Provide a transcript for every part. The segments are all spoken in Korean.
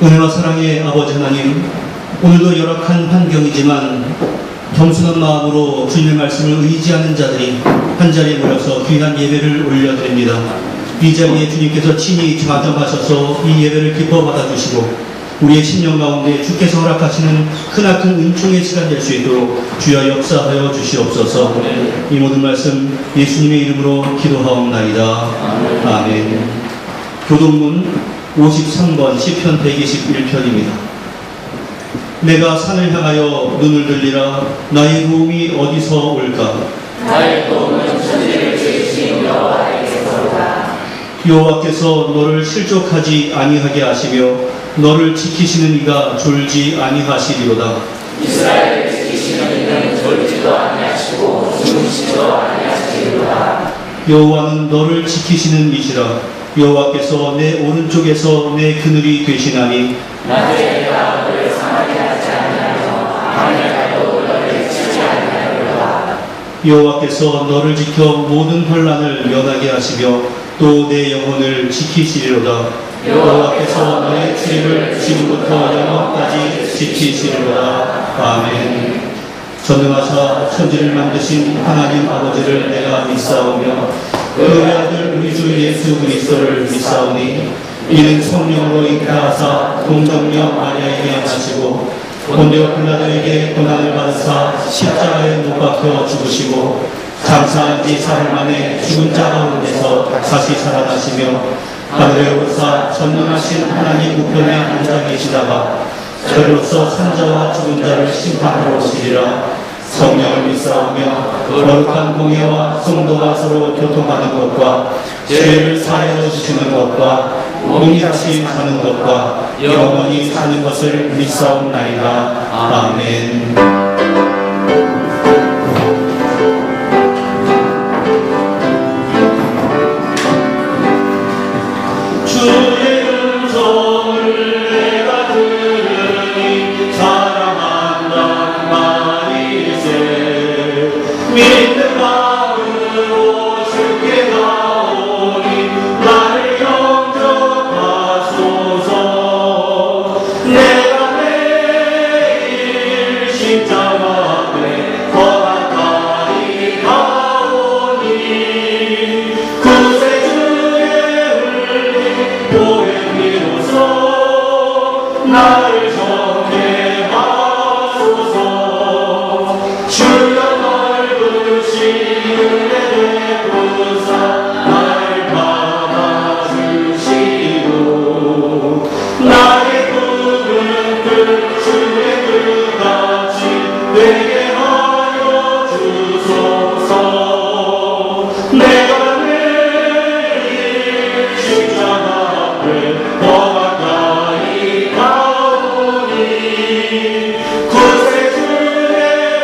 은혜와 사랑의 아버지 하나님, 오늘도 열악한 환경이지만 겸손한 마음으로 주님의 말씀을 의지하는 자들이 한자리에 모여서 귀한 예배를 올려드립니다. 이 자리에 주님께서 친히 좌정하셔서 이 예배를 기뻐 받아주시고 우리의 심령 가운데 주께서 허락하시는 크나큰 은총의 시간 될 수 있도록 주여 역사하여 주시옵소서. 이 모든 말씀 예수님의 이름으로 기도하옵나이다. 아멘. 교동문 53번 시편 121편입니다. 내가 산을 향하여 눈을 들리라. 나의 도움이 어디서 올까? 나의 도움은 천지를 지으신 여호와에게서로다. 여호와께서 너를 실족하지 아니하게 하시며 너를 지키시는 이가 졸지 아니하시리로다. 이스라엘을 지키시는 이는 졸지도 아니하시고 주무시지도 아니하시리로다. 여호와는 너를 지키시는 이시라. 여호와께서 내 오른쪽에서 내 그늘이 되시나니 낮에 내가 너를 상하게 하지 아니하며 밤에 가도 너를 치지 아니하리로다. 여호와께서 너를 지켜 모든 환난을 면하게 하시며 또 내 영혼을 지키시리로다. 여호와께서 너의 출입을 지금부터 영원까지 지키시리로다. 아멘. 전능하사 천지를 만드신 하나님 아버지를 내가 믿사오며 그의 아들 우리 주 예수 그리스도를 믿사오니 이는 성령으로 잉태하사 동정녀 마리아에게 나시고 본디오 빌라도에게 고난을 받으사 십자가에 못 박혀 죽으시고 장사한 지 사흘 만에 죽은 자 가운데서 다시 살아나시며 하늘에 오르사 전능하신 하나님 우편에 앉아 계시다가 저로서 산자와 죽은 자를 심판하러 오시리라. 성령을 믿사오며 거룩한 공예와 성도가 서로 교통하는 것과 죄를 사하여 주시는 것과 몸이 다시 사는 것과 영원히 사는 것을 믿사옵나이다. 아멘. 믿는 마음으로 주께 나오니 나를 영접하소서. 내가 매일 십자가 앞에 더 가까이 가오니 구세주의 흘린 보혈 피로써 나를 정죄하소서. 주여 되게 하여 주소서. 내가 매일 십자가 앞에 더 가까이 가오니 구세주의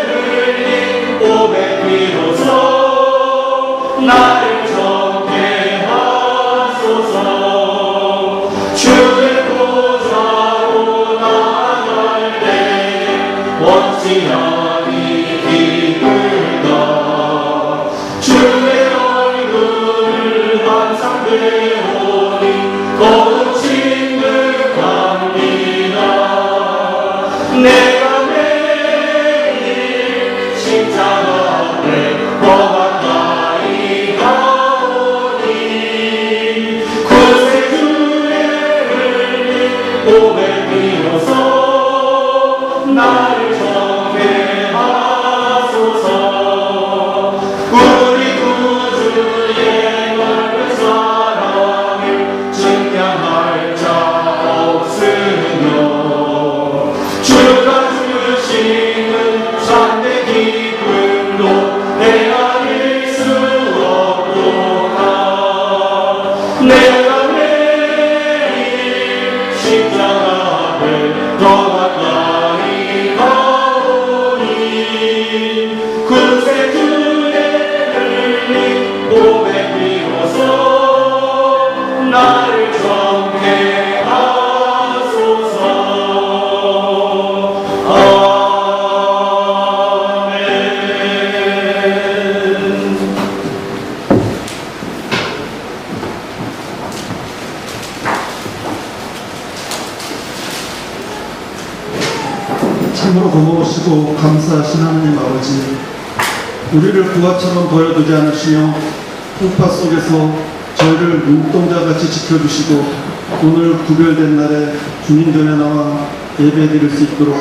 흘린 보혈 피로써 나를 정죄하소서. 주의 보좌로 나갈 때 원치 아니 기쁘다. 주의 얼굴을 항상 배우니 더욱 친근합니다. 내가 매일 십자가 앞에 더 가까이 가오니 구세주의 흘린 보혈 피로써 나를 정죄하소서. 우리 구주의 넓은 사랑을 증량할 자 없으며 주가 참으로 고마우시고 감사하신 하나님 아버지, 우리를 부하처럼 버려두지 않으시며 풍파 속에서 저희를 눈동자같이 지켜주시고 오늘 구별된 날에 주님 전에 나와 예배드릴 수 있도록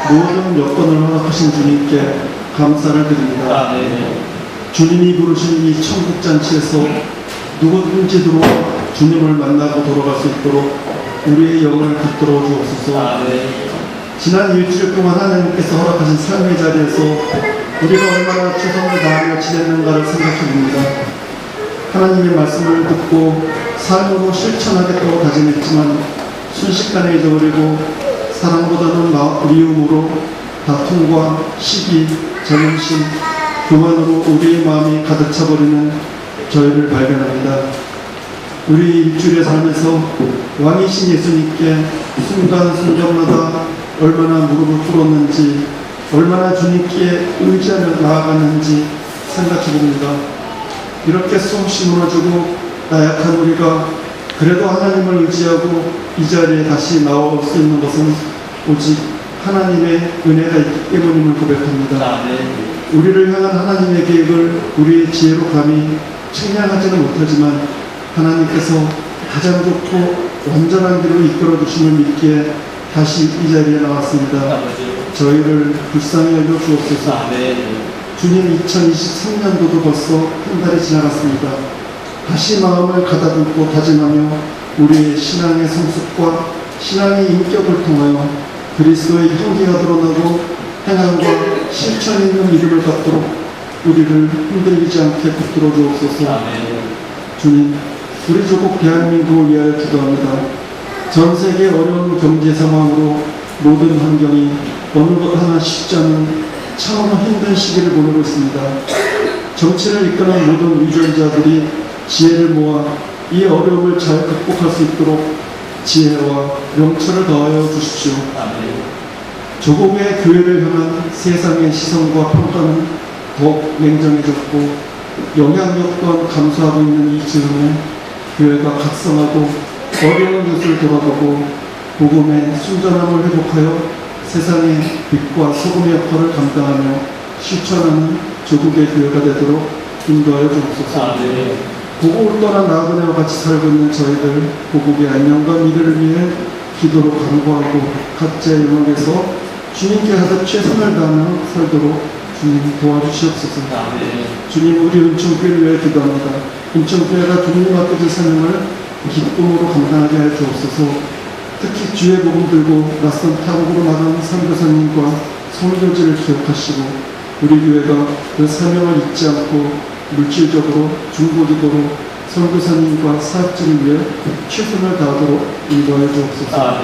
모든 여건을 허락하신 주님께 감사를 드립니다. 주님이 부르신 이 천국잔치에서 누구든지 들어와 주님을 만나고 돌아갈 수 있도록 우리의 영을 붙들어 주옵소서. 지난 일주일 동안 하나님께서 허락하신 삶의 자리에서 우리가 얼마나 최선을 다하며 지냈는가를 생각해 봅니다. 하나님의 말씀을 듣고 삶으로 실천하겠다고 다짐했지만 순식간에 잊어버리고 사랑보다는 미움으로 다툼과 시기, 자존심, 교만으로 우리의 마음이 가득 차버리는 저희를 발견합니다. 우리 일주일의 삶에서 왕이신 예수님께 순간순간마다 얼마나 무릎을 꿇었는지, 얼마나 주님께 의지하며 나아갔는지 생각해 봅니다. 이렇게 수없이 무너지고 나약한 우리가 그래도 하나님을 의지하고 이 자리에 다시 나올 수 있는 것은 오직 하나님의 은혜가 있기 때문임을 고백합니다. 우리를 향한 하나님의 계획을 우리의 지혜로 감히 측량하지는 못하지만 하나님께서 가장 좋고 완전한 길로 이끌어 주심을 믿기에 다시 이 자리에 나왔습니다. 저희를 불쌍히 여겨 주옵소서. 주님, 2023년도도 벌써 한 달이 지나갔습니다. 다시 마음을 가다듬고 다짐하며 우리의 신앙의 성숙과 신앙의 인격을 통하여 그리스도의 향기가 드러나고 행함과 실천이 있는 믿음을 갖도록 우리를 흔들리지 않게 붙들어 주옵소서. 주님, 우리 조국 대한민국을 위하여 기도합니다. 전 세계 어려운 경제 상황으로 모든 환경이 어느 것 하나 쉽지 않은 참으로 힘든 시기를 보내고 있습니다. 정치를 이끄는 모든 위존자들이 지혜를 모아 이 어려움을 잘 극복할 수 있도록 지혜와 명철을 더하여 주십시오. 조국의 교회를 향한 세상의 시선과 평가는 더욱 냉정해졌고 영향력 또한 감소하고 있는 이 즈음에 교회가 각성하고 어려운 것을 돌아보고 복음의 순전함을 회복하여 세상의 빛과 소금의 역할을 감당하며 실천하는 조국의 교회가 되도록 인도하여 주옵소서. 보국을 떠난 나그네와 같이 살고 있는 저희들 보국의 안녕과 미래를 위해 기도로 간구하고 각자의 영역에서 주님께 하듯 최선을 다하며 살도록 주님 도와주시옵소서. 주님, 우리 은총교회를 위해 기도합니다. 은총교회가 주님 앞에 줄 사명을 기쁨으로 감당하게 하여 주옵소서. 특히 주의 복음 들고 낯선 타국으로 나간 선교사님과 선교지를 기억하시고 우리 교회가 그 사명을 잊지 않고 물질적으로 중보기도로 선교사님과 사역지를 위해 최선을 다하도록 인도하여 주옵소서.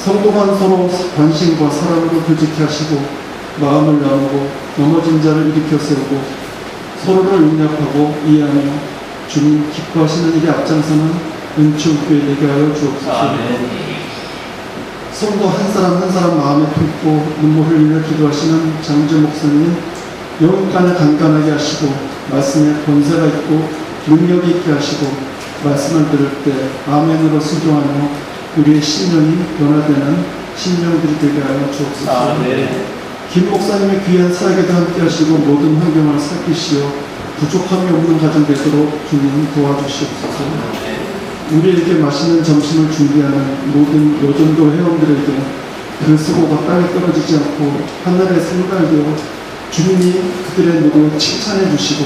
성도간 서로 관심과 사랑으로 교직케 하시고 마음을 나누고 넘어진 자를 일으켜 세우고 서로를 용납하고 이해하며 주님 기뻐하시는 일에 앞장서는 은총교회 되게 하여 주옵소서. 성도 한 사람 한 사람 마음에 품고 눈물을 흘려 기도하시는 장주 목사님 영육간을 간간하게 하시고 말씀에 본세가 있고 능력이 있게 하시고 말씀을 들을 때 아멘으로 순종하며 우리의 심령이 변화되는 심령들이 되게 하여 주옵소서. 김 목사님의 귀한 사역에도 함께 하시고 모든 환경을 살피시어 부족함이 없는 가정 되도록 주님 도와주시옵소서. 우리에게 맛있는 점심을 준비하는 모든 여전도 회원들에게 그 수고가 땅에 떨어지지 않고 하늘에 생각되어 주님이 그들의 노력을 칭찬해 주시고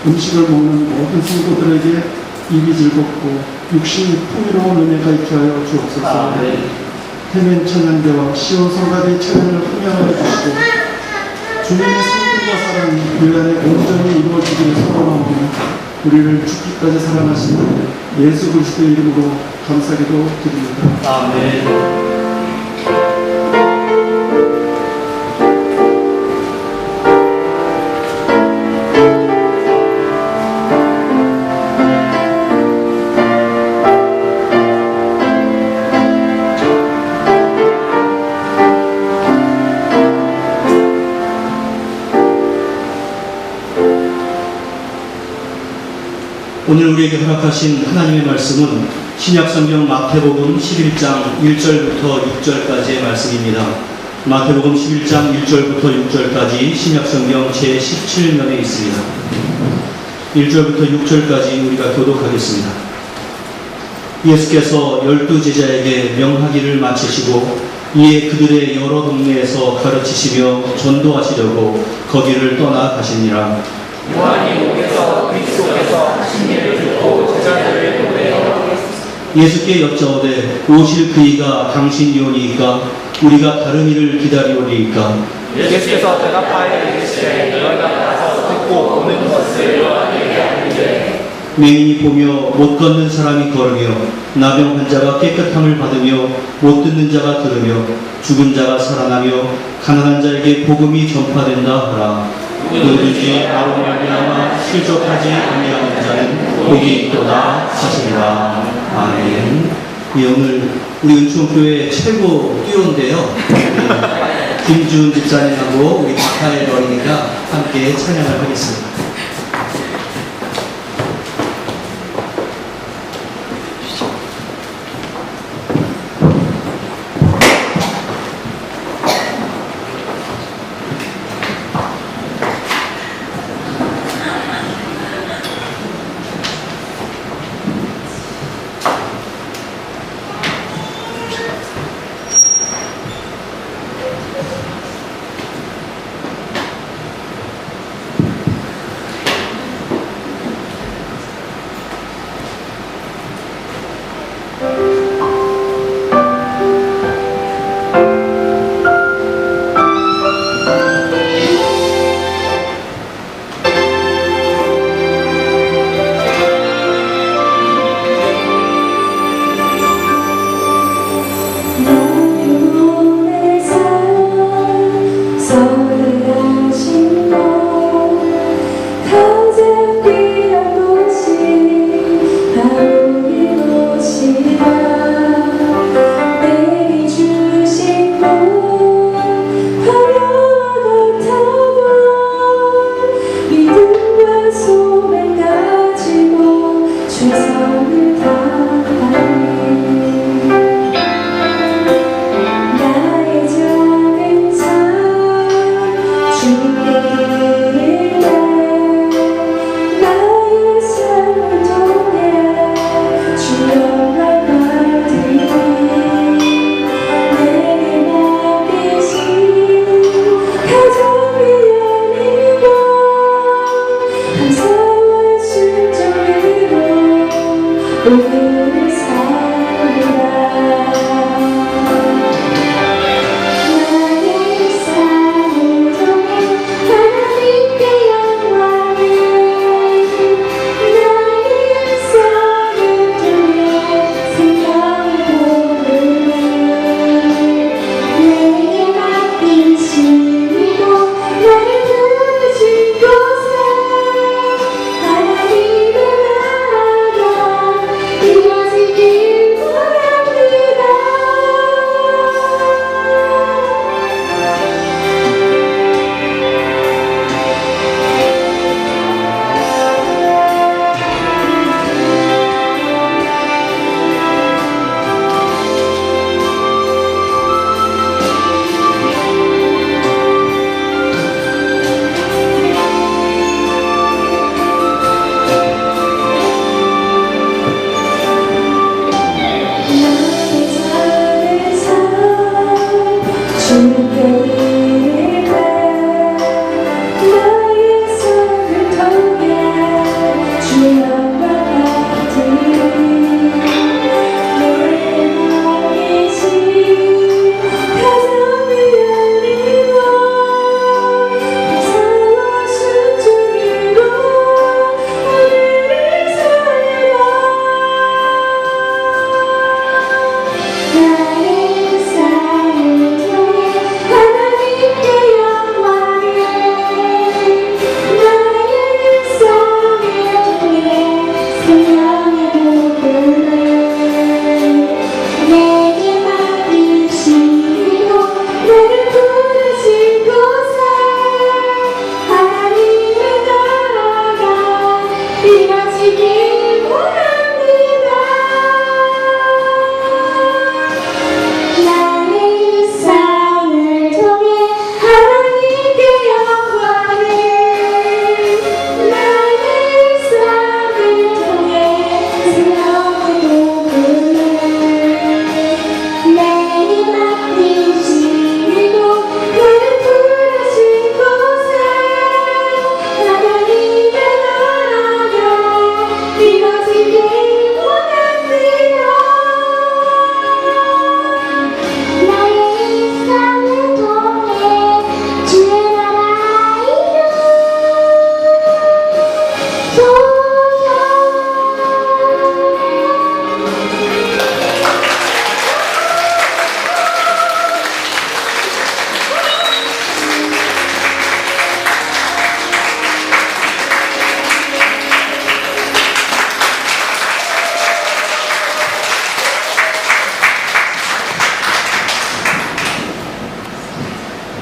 음식을 먹는 모든 성도들에게 입이 즐겁고 육신이 풍요로운 은혜가 있게 하여 주옵소서. 태면 찬양대와 시온 성가대의 찬양을 흥명하여 주시고 주님의 성품과 사랑이 교회 안에 온전히 이루어지기를 소원하오며 우리를 죽기까지 사랑하시는 예수 그리스도의 이름으로 감사기도 드립니다. 오늘 우리에게 허락하신 하나님의 말씀은 신약성경 마태복음 11장 1절부터 6절까지의 말씀입니다. 마태복음 11장 1절부터 6절까지 신약성경 제17면에 있습니다. 1절부터 6절까지 우리가 교독하겠습니다. 예수께서 12제자에게 명하기를 마치시고 이에 그들의 여러 동네에서 가르치시며 전도하시려고 거기를 떠나 가시니라. 요한이 오께서 그리스도께서 하신 일을 듣고 제자들을 보내어 예수께 여짜오되 오실 그이가 당신이오니이까 우리가 다른 이를 기다리오리이까. 예수께서 대답하여 이르시되 너희가 가서 듣고 보는 것을 요한에게 알리되 맹인이 보며 못 걷는 사람이 걸으며 나병 환자가 깨끗함을 받으며 못 듣는 자가 들으며 죽은 자가 살아나며 가난한 자에게 복음이 전파된다 하라. 누구든지 나로 말미암아 실족하지 아니하는 자는 복이 있도다 하시니라. 아멘. 예, 오늘 우리 은총교회 최고 듀오인데요. 김주은 집사님하고 우리 박하엘 어린이가 함께 찬양을 하겠습니다.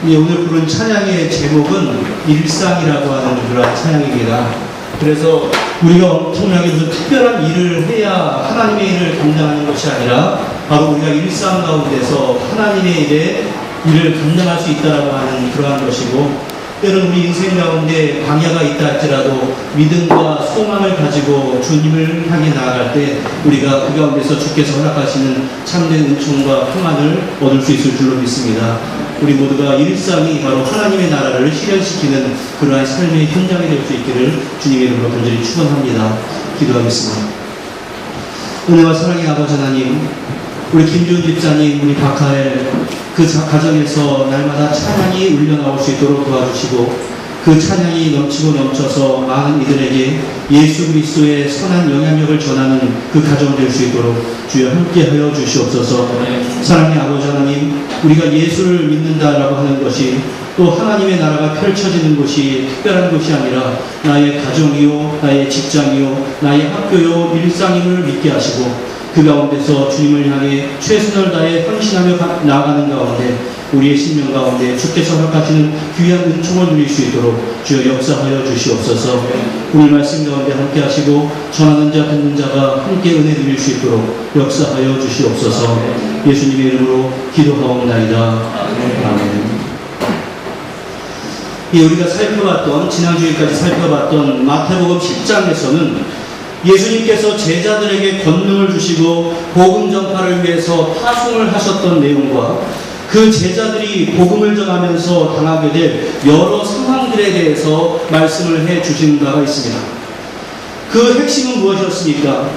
오늘 부른 찬양의 제목은 일상이라고 하는 그런 찬양입니다. 그래서 우리가 엄청나게 무슨 특별한 일을 해야 하나님의 일을 감당하는 것이 아니라 바로 우리가 일상 가운데서 하나님의 일을 감당할 수 있다라고 하는 그러한 것이고, 때로는 우리 인생 가운데 방해가 있다 할지라도 믿음과 소망을 가지고 주님을 향해 나아갈 때 우리가 그 가운데서 주께서 허락하시는 참된 은총과 평안을 얻을 수 있을 줄로 믿습니다. 우리 모두가 일상이 바로 하나님의 나라를 실현시키는 그러한 삶의 현장이 될 수 있기를 주님의 이름으로 간절히 축원합니다. 기도하겠습니다. 은혜와 사랑의 아버지 하나님, 우리 김주은 집사님, 우리 박하엘 그 가정에서 날마다 찬양이 울려나올 수 있도록 도와주시고, 그 찬양이 넘치고 넘쳐서 많은 이들에게 예수 그리스도의 선한 영향력을 전하는 그 가정 될 수 있도록 주여 함께하여 주시옵소서. 사랑의 아버지 하나님, 우리가 예수를 믿는다라고 하는 것이 또 하나님의 나라가 펼쳐지는 것이 특별한 것이 아니라 나의 가정이요, 나의 직장이요, 나의 학교요, 일상임을 믿게 하시고, 그 가운데서 주님을 향해 최선을 다해 헌신하며 나아가는 가운데 우리의 신명 가운데 주께서 허락하시는 귀한 은총을 누릴 수 있도록 주여 역사하여 주시옵소서. 오늘 말씀 가운데 함께 하시고 전하는 자 듣는 자가 함께 은혜 누릴 수 있도록 역사하여 주시옵소서. 예수님의 이름으로 기도하옵나이다. 아멘. 우리가 지난주일까지 살펴봤던 마태복음 10장에서는 예수님께서 제자들에게 권능을 주시고 복음 전파를 위해서 파송을 하셨던 내용과 그 제자들이 복음을 전하면서 당하게 될 여러 상황들에 대해서 말씀을 해 주신 바가 있습니다. 그 핵심은 무엇이었습니까?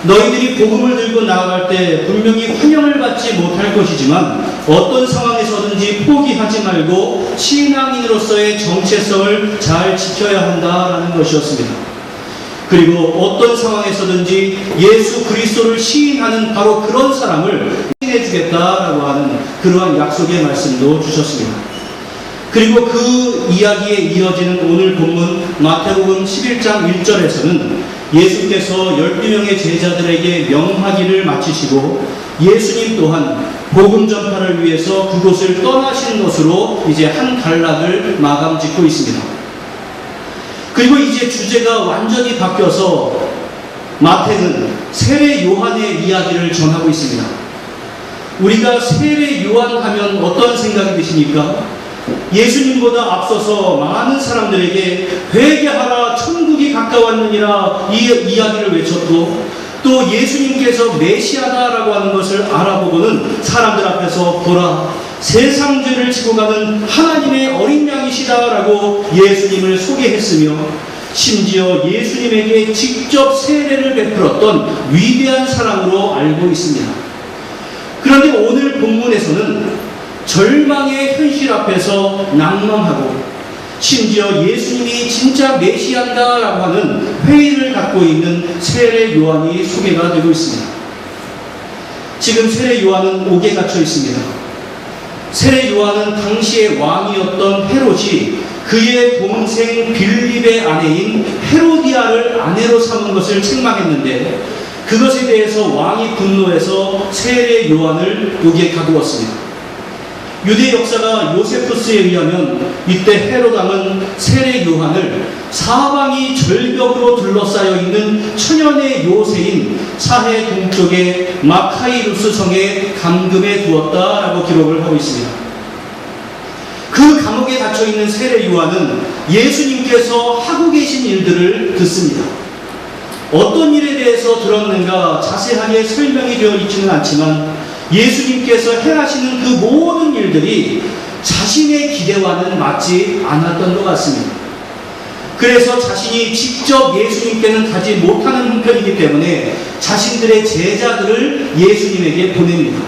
너희들이 복음을 들고 나아갈 때 분명히 환영을 받지 못할 것이지만 어떤 상황에서든지 포기하지 말고 신앙인으로서의 정체성을 잘 지켜야 한다라는 것이었습니다. 그리고 어떤 상황에서든지 예수 그리스도를 시인하는 바로 그런 사람을 시인해 주겠다라고 하는 그러한 약속의 말씀도 주셨습니다. 그리고 그 이야기에 이어지는 오늘 본문 마태복음 11장 1절에서는 예수께서 12명의 제자들에게 명하기를 마치시고 예수님 또한 복음 전파를 위해서 그곳을 떠나신 것으로 이제 한 단락을 마감 짓고 있습니다. 그리고 이제 주제가 완전히 바뀌어서 마태는 세례 요한의 이야기를 전하고 있습니다. 우리가 세례 요한 하면 어떤 생각이 드십니까? 예수님보다 앞서서 많은 사람들에게 회개하라 천국이 가까웠느니라 이 이야기를 외쳤고, 또 예수님께서 메시아다라고 하는 것을 알아보고는 사람들 앞에서 보라 세상 죄를 지고 가는 하나님의 어린 양이시다라고 예수님을 소개했으며, 심지어 예수님에게 직접 세례를 베풀었던 위대한 사람으로 알고 있습니다. 그런데 오늘 본문에서는 절망의 현실 앞에서 낭망하고 심지어 예수님이 진짜 메시아다라고 하는 회의를 갖고 있는 세례 요한이 소개가 되고 있습니다. 지금 세례 요한은 옥에 갇혀 있습니다. 세례 요한은 당시의 왕이었던 헤롯이 그의 동생 빌립의 아내인 헤로디아를 아내로 삼은 것을 책망했는데, 그것에 대해서 왕이 분노해서 세례 요한을 옥에 가두었습니다. 유대 역사가 요세푸스에 의하면 이때 헤롯 왕은 세례 요한을 사방이 절벽으로 둘러싸여 있는 천연의 요새인 사해 동쪽의 마카이루스 성에 감금해 두었다라고 기록을 하고 있습니다. 그 감옥에 갇혀있는 세례 요한은 예수님께서 하고 계신 일들을 듣습니다. 어떤 일에 대해서 들었는가 자세하게 설명이 되어 있지는 않지만 예수님께서 행하시는 그 모든 일들이 자신의 기대와는 맞지 않았던 것 같습니다. 그래서 자신이 직접 예수님께는 가지 못하는 형편이기 때문에 자신들의 제자들을 예수님에게 보냅니다.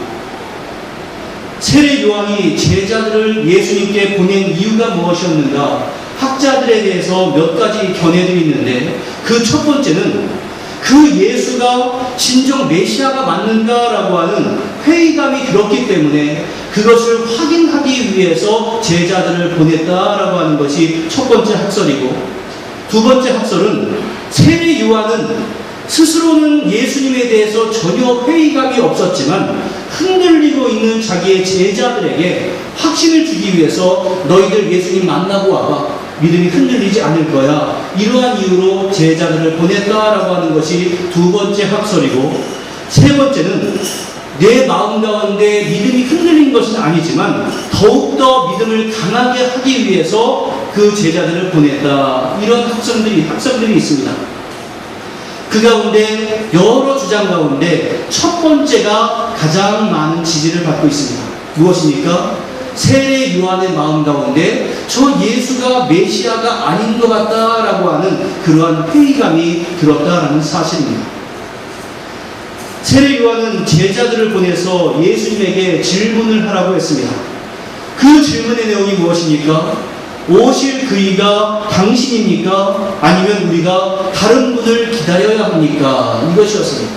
세례 요한이 제자들을 예수님께 보낸 이유가 무엇이었는가? 학자들에 대해서 몇 가지 견해들이 있는데, 그 첫 번째는 그 예수가 진정 메시아가 맞는가라고 하는 회의감이 들었기 때문에 그것을 확인하기 위해서 제자들을 보냈다라고 하는 것이 첫 번째 학설이고, 두 번째 학설은 세례 요한은 스스로는 예수님에 대해서 전혀 회의감이 없었지만 흔들리고 있는 자기의 제자들에게 확신을 주기 위해서 너희들 예수님 만나고 와봐. 믿음이 흔들리지 않을 거야. 이러한 이유로 제자들을 보냈다라고 하는 것이 두 번째 학설이고, 세 번째는 내 마음 가운데 믿음이 흔들린 것은 아니지만 더욱더 믿음을 강하게 하기 위해서 그 제자들을 보냈다. 이런 학설들이 있습니다. 그 가운데 여러 주장 가운데 첫 번째가 가장 많은 지지를 받고 있습니다. 무엇입니까? 세례 요한의 마음 가운데 저 예수가 메시아가 아닌 것 같다라고 하는 그러한 회의감이 들었다라는 사실입니다. 세례 요한은 제자들을 보내서 예수님에게 질문을 하라고 했습니다. 그 질문의 내용이 무엇입니까? 오실 그이가 당신입니까? 아니면 우리가 다른 분을 기다려야 합니까? 이것이었습니다.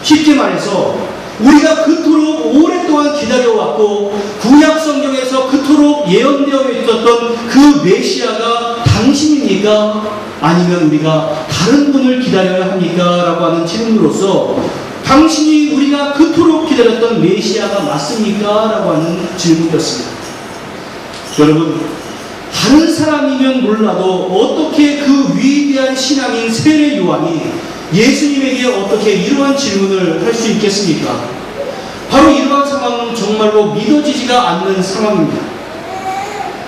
쉽게 말해서 우리가 그토록 오랫동안 기다려왔고 구약 성경에서 그토록 예언되어 있었던 그 메시아가 당신입니까? 아니면 우리가 다른 분을 기다려야 합니까? 라고 하는 질문으로서 당신이 우리가 그토록 기다렸던 메시아가 맞습니까? 라고 하는 질문이었습니다. 여러분, 다른 사람이면 몰라도 어떻게 그 위대한 신앙인 세례 요한이 예수님에게 어떻게 이러한 질문을 할 수 있겠습니까? 바로 이러한 상황은 정말로 믿어지지가 않는 상황입니다.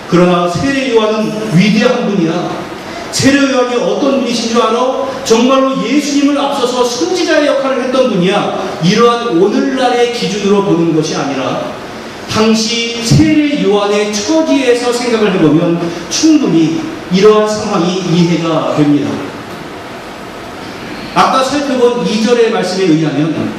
그러나 세례 요한은 위대한 분이야. 세례 요한이 어떤 분이신 줄 알아? 정말로 예수님을 앞서서 선지자의 역할을 했던 분이야. 이러한 오늘날의 기준으로 보는 것이 아니라 당시 세례 요한의 처지에서 생각을 해보면 충분히 이러한 상황이 이해가 됩니다. 아까 살펴본 2절의 말씀에 의하면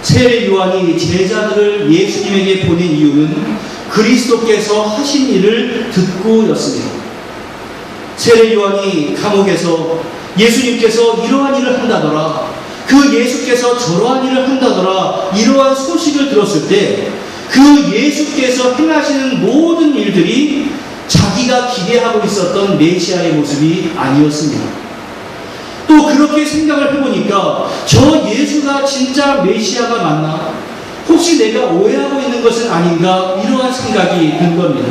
세례 요한이 제자들을 예수님에게 보낸 이유는 그리스도께서 하신 일을 듣고였습니다. 세례 요한이 감옥에서 예수님께서 이러한 일을 한다더라, 그 예수께서 저러한 일을 한다더라, 이러한 소식을 들었을 때 그 예수께서 행하시는 모든 일들이 자기가 기대하고 있었던 메시아의 모습이 아니었습니다. 또 그렇게 생각을 해보니까 저 예수가 진짜 메시아가 맞나? 혹시 내가 오해하고 있는 것은 아닌가? 이러한 생각이 든 겁니다.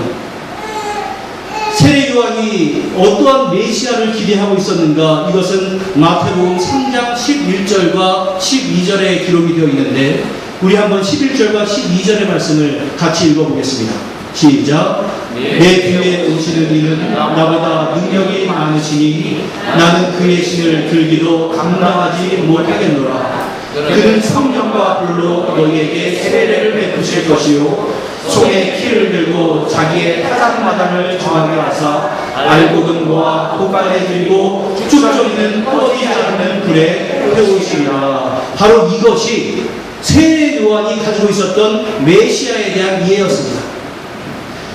세례 요한이 어떠한 메시아를 기대하고 있었는가? 이것은 마태복음 3장 11절과 12절에 기록이 되어 있는데 우리 한번 11절과 12절의 말씀을 같이 읽어보겠습니다. 시작. 내 뒤에 오시는 이는 나보다 능력이 많으시니 나는 그의 신을 들기도 감당하지 못하겠노라. 그는 성령과 불로 너희에게 세례를 베푸실 것이요 손에 키를 들고 자기의 타작마당을 정하게 하사 알곡은 모아 볶아내 들고 쭉저기는 꺼지지 않는 불에 태우시리라. 바로 이것이 세례 요한이 가지고 있었던 메시아에 대한 이해였습니다.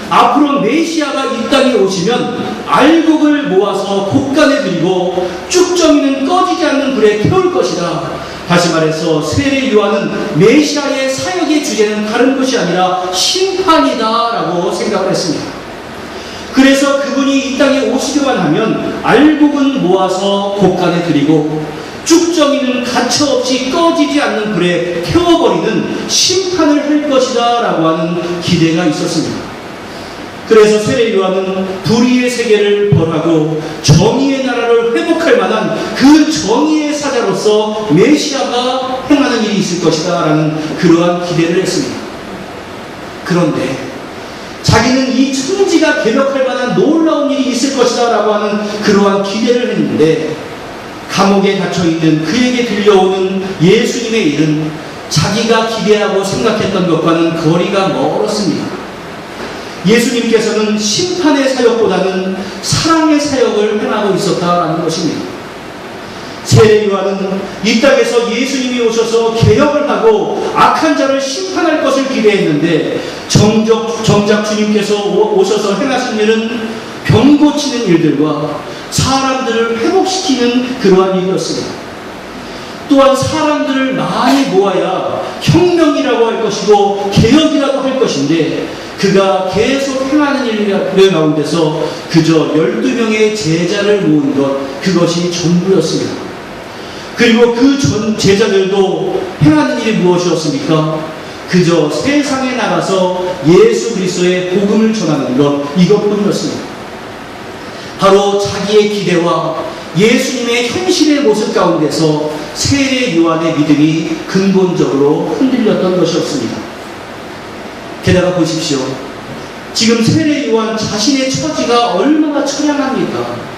앞으로 메시아가 이 땅에 오시면 알곡을 모아서 볶아내 드리고 쭉정이는 꺼지지 않는 불에 태울 것이다. 다시 말해서 세례 요한은 메시아의 사역의 주제는 다른 것이 아니라 심판이다 라고 생각을 했습니다. 그래서 그분이 이 땅에 오시기만 하면 알곡은 모아서 볶아내 드리고 쭉정이는 가차없이 꺼지지 않는 불에 태워버리는 심판을 할 것이다 라고 하는 기대가 있었습니다. 그래서 세례 요한은 불의의 세계를 벌하고 정의의 나라를 회복할 만한 그 정의의 사자로서 메시아가 행하는 일이 있을 것이다 라는 그러한 기대를 했습니다. 그런데 자기는 이 천지가 개벽할 만한 놀라운 일이 있을 것이다 라고 하는 그러한 기대를 했는데 감옥에 갇혀있는 그에게 들려오는 예수님의 일은 자기가 기대하고 생각했던 것과는 거리가 멀었습니다. 예수님께서는 심판의 사역보다는 사랑의 사역을 행하고 있었다라는 것입니다. 세례 요한은 이 땅에서 예수님이 오셔서 개혁을 하고 악한 자를 심판할 것을 기대했는데 정작 주님께서 오셔서 행하신 일은 병 고치는 일들과 사람들을 회복시키는 그러한 일이었습니다. 또한 사람들을 많이 모아야 혁명이라고 할 것이고 개혁이라고 할 것인데 그가 계속 행하는 일 가운데서 그저 12명의 제자를 모은 것, 그것이 전부였습니다. 그리고 그 전 제자들도 행하는 일이 무엇이었습니까? 그저 세상에 나가서 예수 그리스도의 복음을 전하는 것, 이것뿐이었습니다. 바로 자기의 기대와 예수님의 현실의 모습 가운데서 세례 요한의 믿음이 근본적으로 흔들렸던 것이었습니다. 게다가 보십시오. 지금 세례 요한 자신의 처지가 얼마나 처량합니까?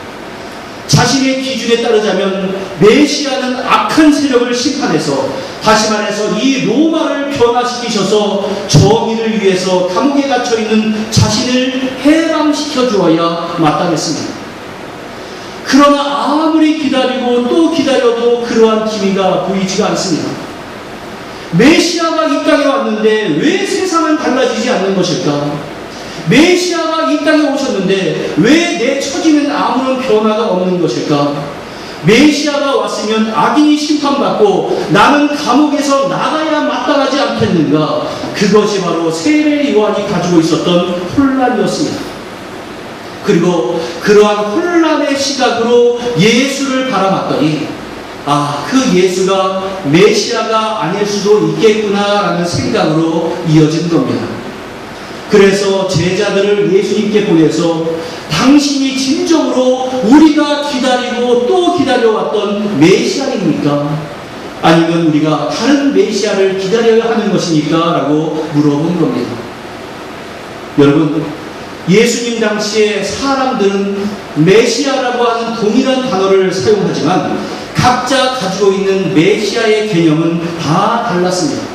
자신의 기준에 따르자면 메시아는 악한 세력을 심판해서, 다시 말해서 이 로마를 변화시키셔서 정의를 위해서 감옥에 갇혀있는 자신을 해방시켜 주어야 마땅했습니다. 그러나 아무리 기다리고 또 기다려도 그러한 기미가 보이지가 않습니다. 메시아가 이 땅에 왔는데 왜 세상은 달라지지 않는 것일까? 메시아가 이 땅에 오셨는데 왜 내 처지는 아무런 변화가 없는 것일까? 메시아가 왔으면 악인이 심판받고 나는 감옥에서 나가야 마땅하지 않겠는가? 그것이 바로 세례 요한이 가지고 있었던 혼란이었습니다. 그리고 그러한 혼란의 시각으로 예수를 바라봤더니, 그 예수가 메시아가 아닐 수도 있겠구나라는 생각으로 이어진 겁니다. 그래서 제자들을 예수님께 보내서 당신이 진정으로 우리가 기다리고 또 기다려왔던 메시아입니까? 아니면 우리가 다른 메시아를 기다려야 하는 것입니까? 라고 물어본 겁니다. 여러분, 예수님 당시에 사람들은 메시아라고 하는 동일한 단어를 사용하지만 각자 가지고 있는 메시아의 개념은 다 달랐습니다.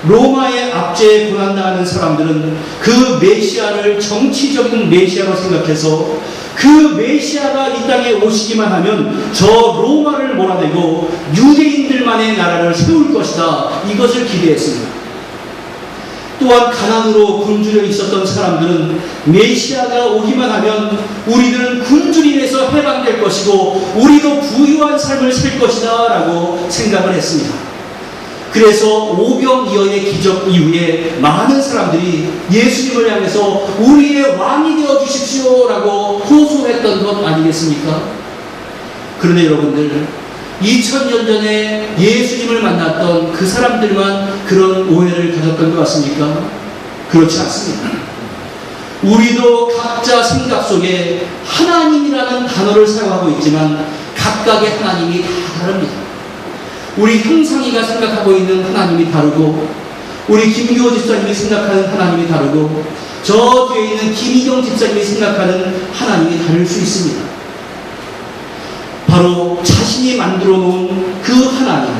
로마의 압제에 고난당하는 사람들은 그 메시아를 정치적인 메시아로 생각해서 그 메시아가 이 땅에 오시기만 하면 저 로마를 몰아내고 유대인들만의 나라를 세울 것이다, 이것을 기대했습니다. 또한 가난으로 굶주려 있었던 사람들은 메시아가 오기만 하면 우리들은 굶주림에서 해방될 것이고 우리도 부유한 삶을 살 것이다 라고 생각을 했습니다. 그래서 오병이어의 기적 이후에 많은 사람들이 예수님을 향해서 우리의 왕이 되어 주십시오 라고 호소했던 것 아니겠습니까? 그런데 여러분들, 2000년 전에 예수님을 만났던 그 사람들만 그런 오해를 가졌던 것 같습니까? 그렇지 않습니다. 우리도 각자 생각 속에 하나님이라는 단어를 사용하고 있지만 각각의 하나님이 다 다릅니다. 우리 형상이가 생각하고 있는 하나님이 다르고, 우리 김규호 집사님이 생각하는 하나님이 다르고, 저 뒤에 있는 김희경 집사님이 생각하는 하나님이 다를 수 있습니다. 바로 자신이 만들어 놓은 그 하나님,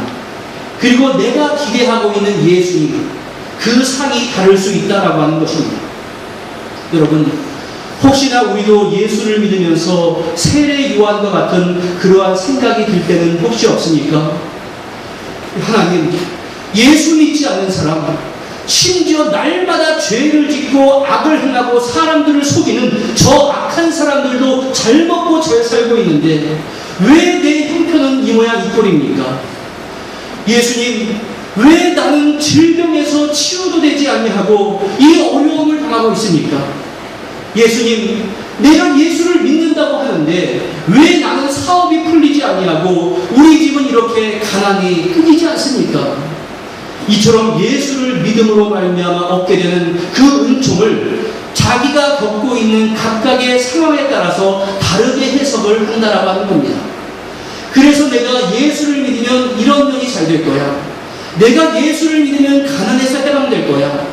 그리고 내가 기대하고 있는 예수님, 그 상이 다를 수 있다라고 하는 것입니다. 여러분, 혹시나 우리도 예수를 믿으면서 세례 요한과 같은 그러한 생각이 들 때는 혹시 없습니까? 하나님, 예수 믿지 않는 사람, 심지어 날마다 죄를 짓고 악을 행하고 사람들을 속이는 저 악한 사람들도 잘 먹고 잘 살고 있는데 왜 내 형편은 이 모양 이 꼴입니까? 예수님, 왜 나는 질병에서 치유도 되지 아니하고 이 어려움을 당하고 있습니까? 예수님, 내가 예수를 믿는다고 하는데 왜 나는 사업이 풀리지 아니하고 우리 집은 이렇게 가난이 끊이지 않습니까? 이처럼 예수를 믿음으로 말미암아 얻게 되는 그 은총을 자기가 겪고 있는 각각의 상황에 따라서 다르게 해석을 한다라고 하는 겁니다. 그래서 내가 예수를 믿으면 이런 면이 잘 될 거야. 내가 예수를 믿으면 가난에서 해방될 거야.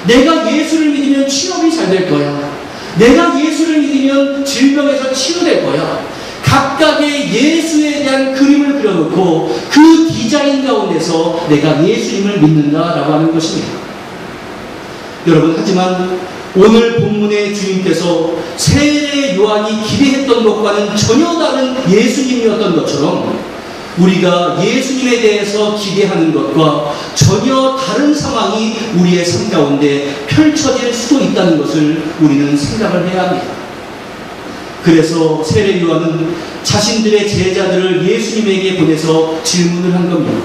내가 예수를 믿으면 취업이 잘 될 거야. 내가 예수를 믿으면 질병에서 치유될 거야. 각각의 예수에 대한 그림을 그려놓고 그 디자인 가운데서 내가 예수님을 믿는다라고 하는 것입니다. 여러분, 하지만 오늘 본문의 주님께서 세례 요한이 기대했던 것과는 전혀 다른 예수님이었던 것처럼 우리가 예수님에 대해서 기대하는 것과 전혀 다른 상황이 우리의 삶 가운데 펼쳐질 수도 있다는 것을 우리는 생각을 해야 합니다. 그래서 세례 요한은 자신들의 제자들을 예수님에게 보내서 질문을 한 겁니다.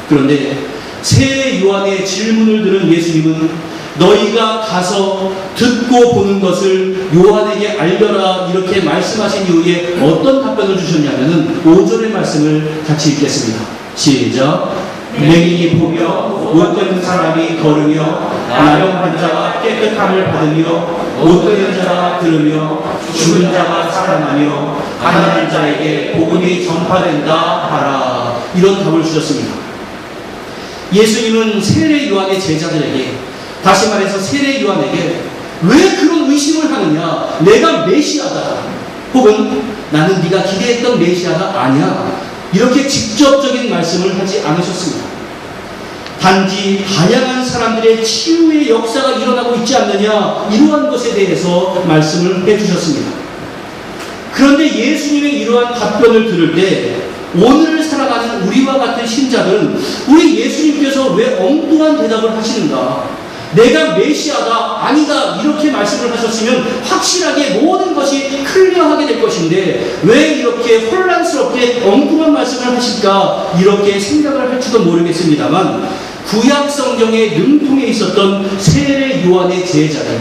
그런데 세례 요한의 질문을 들은 예수님은 너희가 가서 듣고 보는 것을 요한에게 알려라, 이렇게 말씀하신 이후에 어떤 답변을 주셨냐면은 5절의 말씀을 같이 읽겠습니다. 시작. 맹인이 보며 못되는 사람이 걸으며 나병 환자가 깨끗함을 받으며 못되는 자가 들으며 죽은 자가 살아나며 가난한 자에게 복음이 전파된다 하라. 이런 답을 주셨습니다. 예수님은 세례 요한의 제자들에게, 다시 말해서 세례 요한에게 왜 그런 의심을 하느냐, 내가 메시아다, 혹은 나는 네가 기대했던 메시아가 아니야, 이렇게 직접적인 말씀을 하지 않으셨습니다. 단지 다양한 사람들의 치유의 역사가 일어나고 있지 않느냐, 이러한 것에 대해서 말씀을 해주셨습니다. 그런데 예수님의 이러한 답변을 들을 때 오늘 살아가는 우리와 같은 신자들은 우리 예수님께서 왜 엉뚱한 대답을 하시는가, 내가 메시아다, 아니다, 이렇게 말씀을 하셨으면 확실하게 모든 것이 클리어하게 될 것인데 왜 이렇게 혼란스럽게 엉뚱한 말씀을 하실까, 이렇게 생각을 할지도 모르겠습니다만, 구약 성경에 능통해 있었던 세례 요한의 제자들,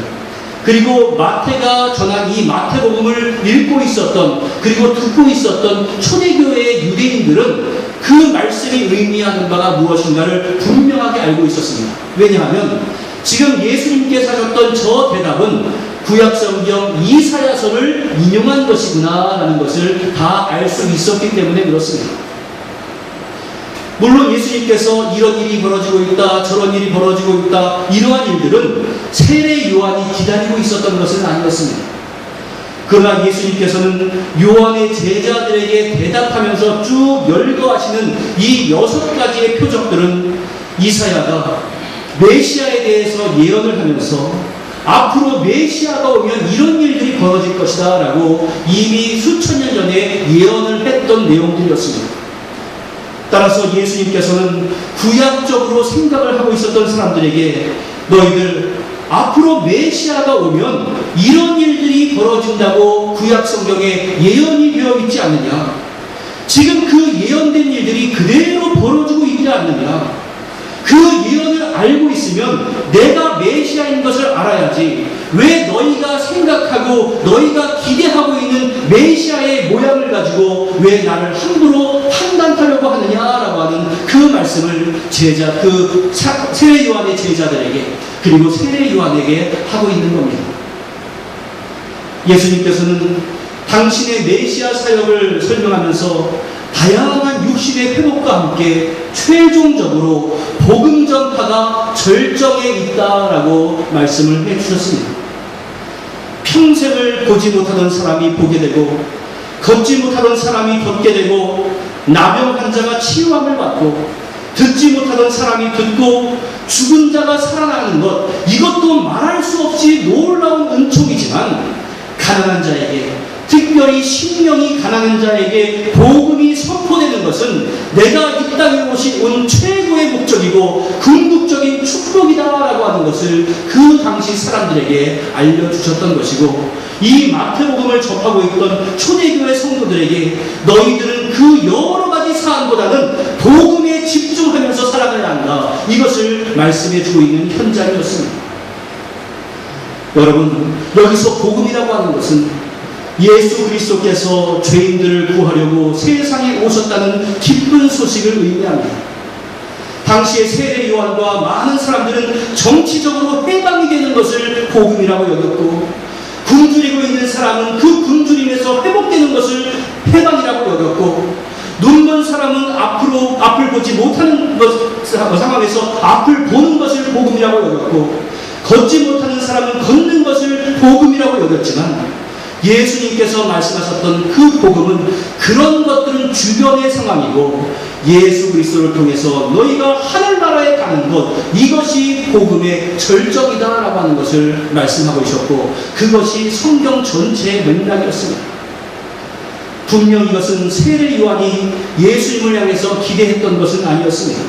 그리고 마태가 전한 이 마태복음을 읽고 있었던, 그리고 듣고 있었던 초대교회의 유대인들은 그 말씀이 의미하는 바가 무엇인가를 분명하게 알고 있었습니다. 왜냐하면 지금 예수님께서 하셨던 저 대답은 구약성경 이사야서를 인용한 것이구나 라는 것을 다 알 수 있었기 때문에 그렇습니다. 물론 예수님께서 이런 일이 벌어지고 있다, 저런 일이 벌어지고 있다, 이러한 일들은 세례 요한이 기다리고 있었던 것은 아니었습니다. 그러나 예수님께서는 요한의 제자들에게 대답하면서 쭉 열거하시는 이 6가지의 표적들은 이사야가 메시아에 대해서 예언을 하면서 앞으로 메시아가 오면 이런 일들이 벌어질 것이다 라고 이미 수천 년 전에 예언을 했던 내용들이었습니다. 따라서 예수님께서는 구약적으로 생각을 하고 있었던 사람들에게 너희들 앞으로 메시아가 오면 이런 일들이 벌어진다고 구약 성경에 예언이 되어 있지 않느냐, 지금 그 예언된 일들이 그대로 벌어지고 있지 않느냐, 그 예언을 알고 있으면 내가 메시아인 것을 알아야지 왜 너희가 생각하고 너희가 기대하고 있는 메시아의 모양을 가지고 왜 나를 함부로 판단하려고 하느냐라고 하는 그 말씀을 세례 요한의 제자들에게, 그리고 세례 요한에게 하고 있는 겁니다. 예수님께서는 당신의 메시아 사역을 설명하면서 다양한 육신의 회복과 함께 최종적으로 복음 전파가 절정에 있다라고 말씀을 해주셨습니다. 평생을 보지 못하던 사람이 보게 되고, 걷지 못하던 사람이 걷게 되고, 나병 환자가 치유함을 받고, 듣지 못하던 사람이 듣고, 죽은 자가 살아나는 것, 이것도 말할 수 없이 놀라운 은총이지만 가난한 자에게, 특별히 신령이 가난한 자에게 복음이 선포되는 것은 내가 이 땅에 온 최고의 목적이고 궁극적인 축복이다라고 하는 것을 그 당시 사람들에게 알려주셨던 것이고, 이 마태복음을 접하고 있던 초대교회 성도들에게 너희들은 그 여러 가지 사안보다는 복음에 집중하면서 살아가야 한다, 이것을 말씀해주고 있는 현장이었습니다. 여러분, 여기서 복음이라고 하는 것은 예수 그리스도께서 죄인들을 구하려고 세상에 오셨다는 기쁜 소식을 의미합니다. 당시의 세례 요한과 많은 사람들은 정치적으로 해방이 되는 것을 복음이라고 여겼고, 굶주리고 있는 사람은 그 굶주림에서 회복되는 것을 해방이라고 여겼고, 눈먼 사람은 앞을 보지 못하는 상황에서 앞을 보는 것을 복음이라고 여겼고, 걷지 못하는 사람은 걷는 것을 복음이라고 여겼지만, 예수님께서 말씀하셨던 그 복음은 그런 것들은 주변의 상황이고 예수 그리스도를 통해서 너희가 하늘나라에 가는 것, 이것이 복음의 절정이다라고 하는 것을 말씀하고 있었고, 그것이 성경 전체의 맥락이었습니다. 분명 이것은 세례 요한이 예수님을 향해서 기대했던 것은 아니었습니다.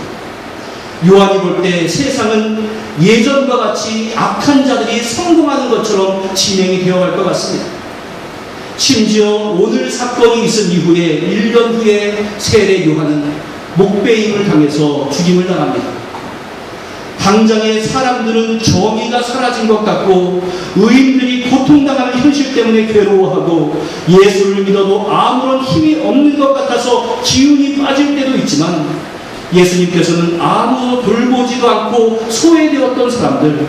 요한이 볼 때 세상은 예전과 같이 악한 자들이 성공하는 것처럼 진행이 되어갈 것 같습니다. 심지어 오늘 사건이 있은 이후에 1년 후에 세례 요한은 목베임을 당해서 죽임을 당합니다. 당장에 사람들은 정의가 사라진 것 같고 의인들이 고통당하는 현실 때문에 괴로워하고 예수를 믿어도 아무런 힘이 없는 것 같아서 기운이 빠질 때도 있지만, 예수님께서는 아무 돌보지도 않고 소외되었던 사람들,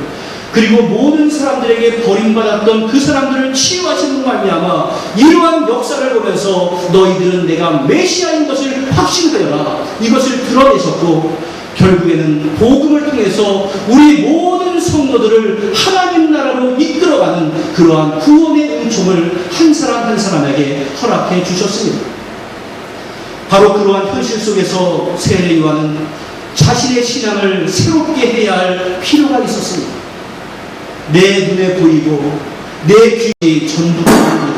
그리고 모든 사람들에게 버림받았던 그 사람들을 치유하시는 말미암아 이러한 역사를 보면서 너희들은 내가 메시아인 것을 확신하여라, 이것을 드러내셨고, 결국에는 복음을 통해서 우리 모든 성도들을 하나님 나라로 이끌어가는 그러한 구원의 은총을 한 사람 한 사람에게 허락해 주셨습니다. 바로 그러한 현실 속에서 세례 요한은 자신의 신앙을 새롭게 해야 할 필요가 있었습니다. 내 눈에 보이고 내 귀에 전부가 보입니다.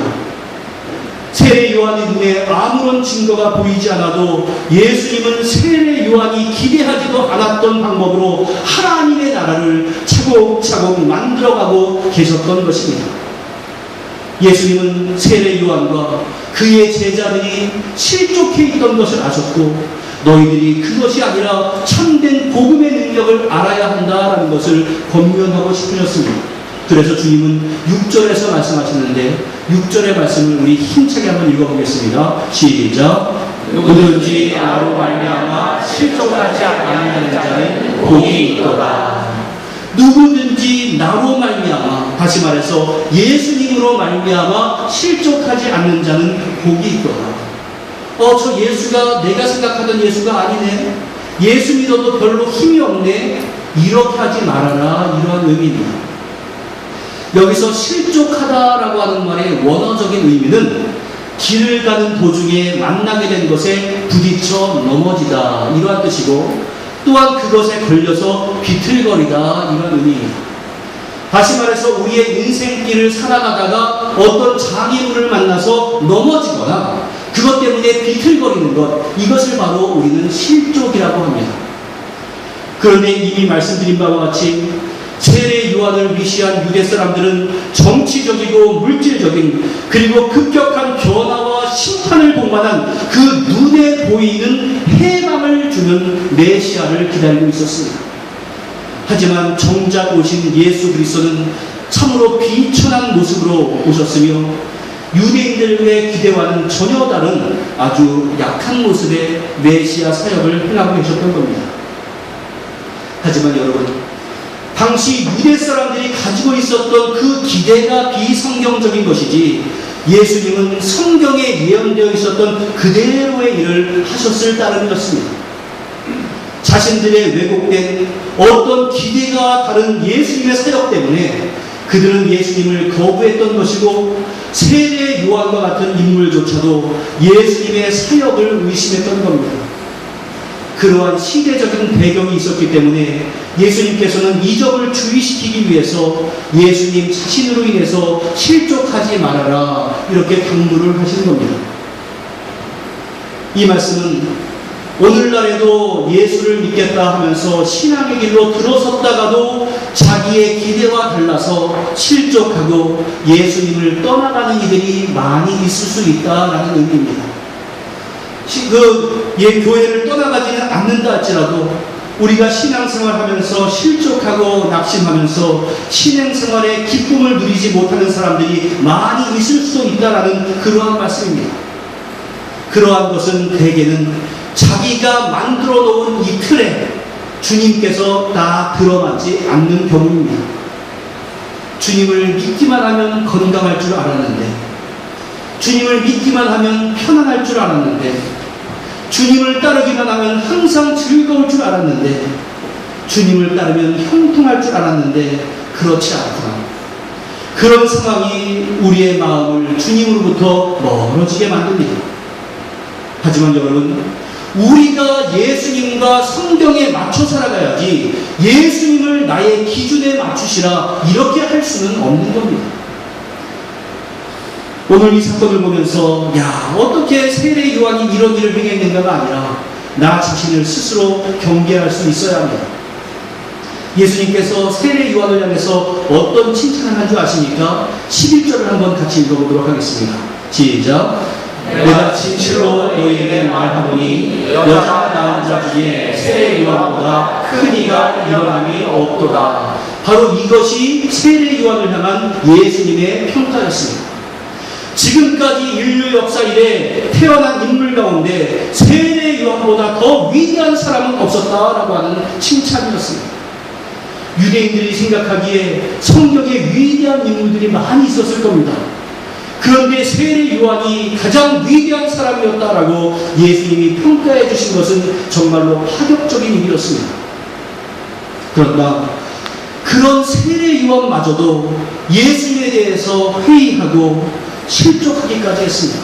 세례 요한의 눈에 아무런 증거가 보이지 않아도 예수님은 세례 요한이 기대하지도 않았던 방법으로 하나님의 나라를 차곡차곡 만들어가고 계셨던 것입니다. 예수님은 세례 요한과 그의 제자들이 실족해 있던 것을 아셨고, 너희들이 그것이 아니라 참된 복음의 능력을 알아야 한다라는 것을 권면하고 싶으셨습니다. 그래서 주님은 6절에서 말씀하셨는데, 6절의 말씀을 우리 힘차게 한번 읽어보겠습니다. 시작. 누구든지 나로 말미암아 실족하지 아니하는 자는 복이 있도다. 누구든지 나로 말미암아, 다시 말해서 예수님으로 말미암아 실족하지 않는 자는 복이 있도다. 저 예수가 내가 생각하던 예수가 아니네, 예수 믿어도 별로 힘이 없네, 이렇게 하지 말아라, 이러한 의미입니다. 여기서 실족하다라고 하는 말의 원어적인 의미는 길을 가는 도중에 만나게 된 것에 부딪혀 넘어지다, 이러한 뜻이고, 또한 그것에 걸려서 비틀거리다, 이런 의미입니다. 다시 말해서 우리의 인생길을 살아가다가 어떤 장애물을 만나서 넘어지거나 그것 때문에 비틀거리는 것, 이것을 바로 우리는 실족이라고 합니다. 그런데 이미 말씀드린 바와 같이 세례 요한을 위시한 유대 사람들은 정치적이고 물질적인, 그리고 급격한 변화와 심판을 동반한 그 눈에 보이는 해방을 주는 메시아를 기다리고 있었습니다. 하지만 정작 오신 예수 그리스도는 참으로 비천한 모습으로 오셨으며 유대인들의 기대와는 전혀 다른 아주 약한 모습의 메시아 사역을 행하고 계셨던 겁니다. 하지만 여러분, 당시 유대 사람들이 가지고 있었던 그 기대가 비성경적인 것이지, 예수님은 성경에 예언되어 있었던 그대로의 일을 하셨을 따름이었습니다. 자신들의 왜곡된 어떤 기대가 다른 예수님의 사역 때문에 그들은 예수님을 거부했던 것이고, 세례 요한과 같은 인물조차도 예수님의 사역을 의심했던 겁니다. 그러한 시대적인 배경이 있었기 때문에 예수님께서는 이 점을 주의시키기 위해서 예수님 자신으로 인해서 실족하지 말아라, 이렇게 당부를 하시는 겁니다. 이 말씀은 오늘날에도 예수를 믿겠다 하면서 신앙의 길로 들어섰다가도 자기의 기대와 달라서 실족하고 예수님을 떠나가는 이들이 많이 있을 수 있다라는 의미입니다. 교회를 떠나가지는 않는다 할지라도 우리가 신앙생활하면서 실족하고 낙심하면서 신앙생활의 기쁨을 누리지 못하는 사람들이 많이 있을 수도 있다라는 그러한 말씀입니다. 그러한 것은 대개는 자기가 만들어 놓은 이 틀에 주님께서 다 들어맞지 않는 경우입니다. 주님을 믿기만 하면 건강할 줄 알았는데, 주님을 믿기만 하면 편안할 줄 알았는데, 주님을 따르기만 하면 항상 즐거울 줄 알았는데, 주님을 따르면 형통할 줄 알았는데 그렇지 않구나. 그런 상황이 우리의 마음을 주님으로부터 멀어지게 만듭니다. 하지만 여러분, 우리가 예수님과 성경에 맞춰 살아가야지 예수님을 나의 기준에 맞추시라, 이렇게 할 수는 없는 겁니다. 오늘 이 사건을 보면서 어떻게 세례 요한이 이런 일을 행했는가가 아니라 나 자신을 스스로 경계할 수 있어야 합니다. 예수님께서 세례 요한을 향해서 어떤 칭찬을 한 줄 아십니까? 11절을 한번 같이 읽어보도록 하겠습니다. 시작. 내가 진실로 너희에게 말하노니 여자 낳은 자 중에 세례 요한보다 큰 이가 일어남이 없도다. 바로 이것이 세례 요한을 향한 예수님의 평가였습니다. 지금까지 인류 역사 이래 태어난 인물 가운데 세례 요한보다 더 위대한 사람은 없었다라고 하는 칭찬이었습니다. 유대인들이 생각하기에 성경에 위대한 인물들이 많이 있었을 겁니다. 그런데 세례 요한이 가장 위대한 사람이었다라고 예수님이 평가해 주신 것은 정말로 파격적인 일이었습니다. 그러나 그런 세례 요한마저도 예수님에 대해서 회의하고 실족하기까지 했습니다.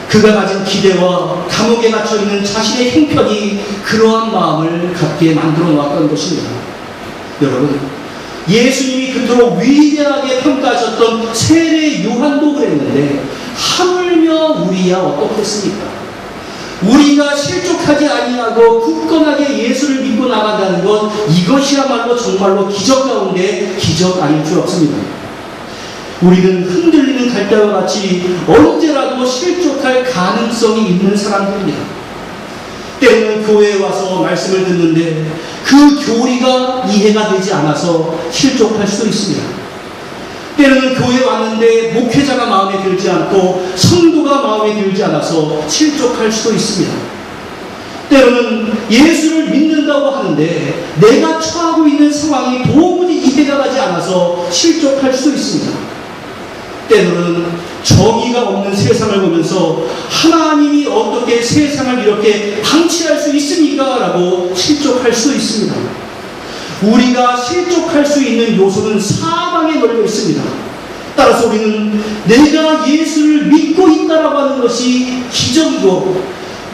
그가 가진 기대와 감옥에 갇혀 있는 자신의 형편이 그러한 마음을 갖게 만들어 놓았던 것입니다. 여러분, 예수님이 그토록 위대하게 평가하셨던 세례 요한도 그랬는데 하물며 우리야 어떻겠습니까? 우리가 실족하지 아니하고 굳건하게 예수를 믿고 나간다는 것, 이것이야말로 정말로 기적 가운데 기적 아닐 줄 없습니다. 우리는 흔들리는 갈대와 같이 언제라도 실족할 가능성이 있는 사람들입니다. 때로는 교회에 와서 말씀을 듣는데 그 교리가 이해가 되지 않아서 실족할 수도 있습니다. 때로는 교회에 왔는데 목회자가 마음에 들지 않고 성도가 마음에 들지 않아서 실족할 수도 있습니다. 때로는 예수를 믿는다고 하는데 내가 처하고 있는 상황이 도무지 이해가 가지 않아서 실족할 수도 있습니다. 때로는 정의가 없는 세상을 보면서 하나님이 어떻게 세상을 이렇게 방치할 수 있습니까? 라고 실족할 수 있습니다. 우리가 실족할 수 있는 요소는 사방에 널려 있습니다. 따라서 우리는 내가 예수를 믿고 있다라고 하는 것이 기적이고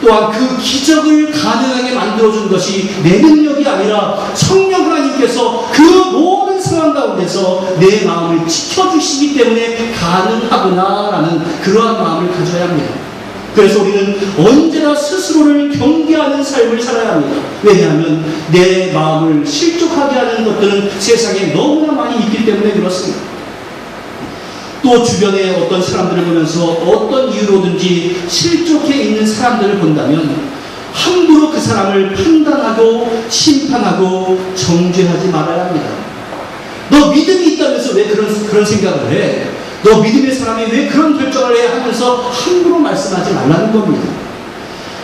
또한 그 기적을 가능하게 만들어준 것이 내 능력이 아니라 성령 하나님께서 그 모든 상황 가운데서 내 마음을 지켜주시기 때문에 가능하구나라는 그러한 마음을 가져야 합니다. 그래서 우리는 언제나 스스로를 경계하는 삶을 살아야 합니다. 왜냐하면 내 마음을 실족하게 하는 것들은 세상에 너무나 많이 있기 때문에 그렇습니다. 또 주변에 어떤 사람들을 보면서 어떤 이유로든지 실족해 있는 사람들을 본다면 함부로 그 사람을 판단하고 심판하고 정죄하지 말아야 합니다. 너 믿음이 있다면서 왜 그런 생각을 해? 너 믿음의 사람이 왜 그런 결정을 해? 하면서 함부로 말씀하지 말라는 겁니다.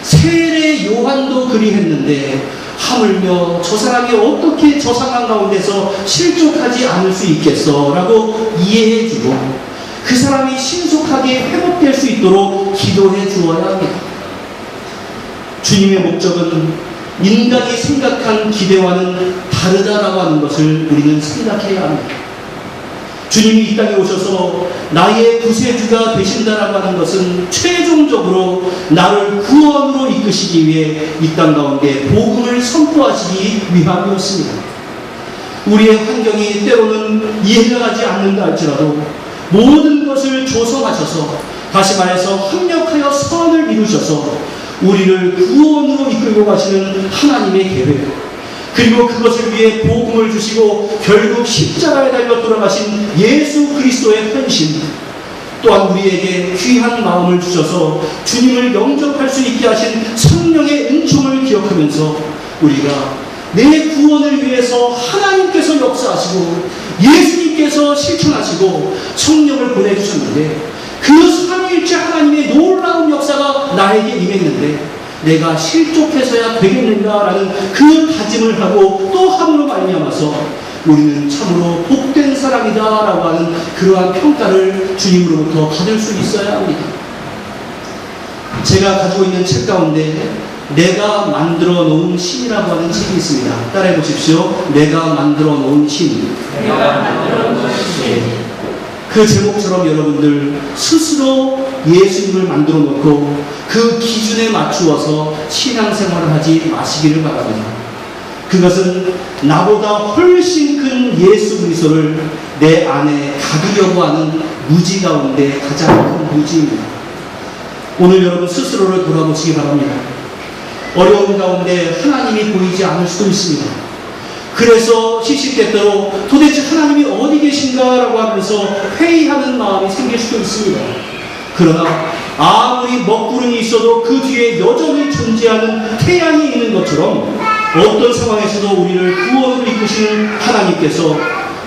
세례 요한도 그리했는데 하물며 저 사람이 어떻게 저 상황 가운데서 실족하지 않을 수 있겠어? 라고 이해해주고 그 사람이 신속하게 회복될 수 있도록 기도해 주어야 합니다. 주님의 목적은 인간이 생각한 기대와는 다르다라고 하는 것을 우리는 생각해야 합니다. 주님이 이 땅에 오셔서 나의 구세주가 되신다라고 하는 것은 최종적으로 나를 구원으로 이끄시기 위해 이 땅 가운데 복음을 선포하시기 위함이었습니다. 우리의 환경이 때로는 이해가 가지 않는다 할지라도 모든 것을 조성하셔서 다시 말해서 합력하여 선을 이루셔서 우리를 구원으로 이끌고 가시는 하나님의 계획, 그리고 그것을 위해 복음을 주시고 결국 십자가에 달려 돌아가신 예수 그리스도의 헌신, 또한 우리에게 귀한 마음을 주셔서 주님을 영접할 수 있게 하신 성령의 은총을 기억하면서 우리가 내 구원을 위해서 하나님께서 역사하시고 예수님께서 실천하시고 성령을 보내주셨는데 그 삼위일체 하나님의 놀라운 역사가 나에게 임했는데 내가 실족해서야 되겠는가라는 그 다짐을 하고 또 함으로 말미암아서 우리는 참으로 복된 사람이다라고 하는 그러한 평가를 주님으로부터 받을 수 있어야 합니다. 제가 가지고 있는 책 가운데 내가 만들어 놓은 신이라고 하는 책이 있습니다. 따라해 보십시오. 내가 만들어 놓은 신. 내가 만들어 놓은 신. 그 제목처럼 여러분들 스스로 예수님을 만들어 놓고 그 기준에 맞추어서 신앙생활을 하지 마시기를 바랍니다. 그것은 나보다 훨씬 큰 예수 그리스도를 내 안에 가두려고 하는 무지 가운데 가장 큰 무지입니다. 오늘 여러분 스스로를 돌아보시기 바랍니다. 어려운 가운데 하나님이 보이지 않을 수도 있습니다. 그래서 시시때때로 도대체 하나님이 어디 계신가라고 하면서 회의하는 마음이 생길 수도 있습니다. 그러나 아무리 먹구름이 있어도 그 뒤에 여전히 존재하는 태양이 있는 것처럼 어떤 상황에서도 우리를 구원으로 이끄시는 하나님께서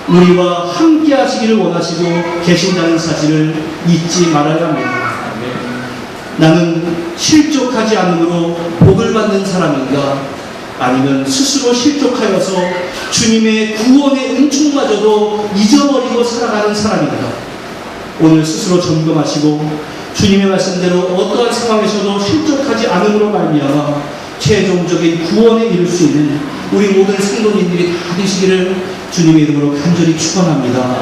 우리와 함께 하시기를 원하시고 계신다는 사실을 잊지 말아야 합니다. 나는 실족하지 않으므로 복을 받는 사람인가? 아니면 스스로 실족하여서 주님의 구원의 은총마저도 잊어버리고 살아가는 사람인가? 오늘 스스로 점검하시고 주님의 말씀대로 어떠한 상황에서도 실족하지 않음으로 말미암아 최종적인 구원에 이룰 수 있는 우리 모든 성도님들이 다 되시기를 주님의 이름으로 간절히 축원합니다.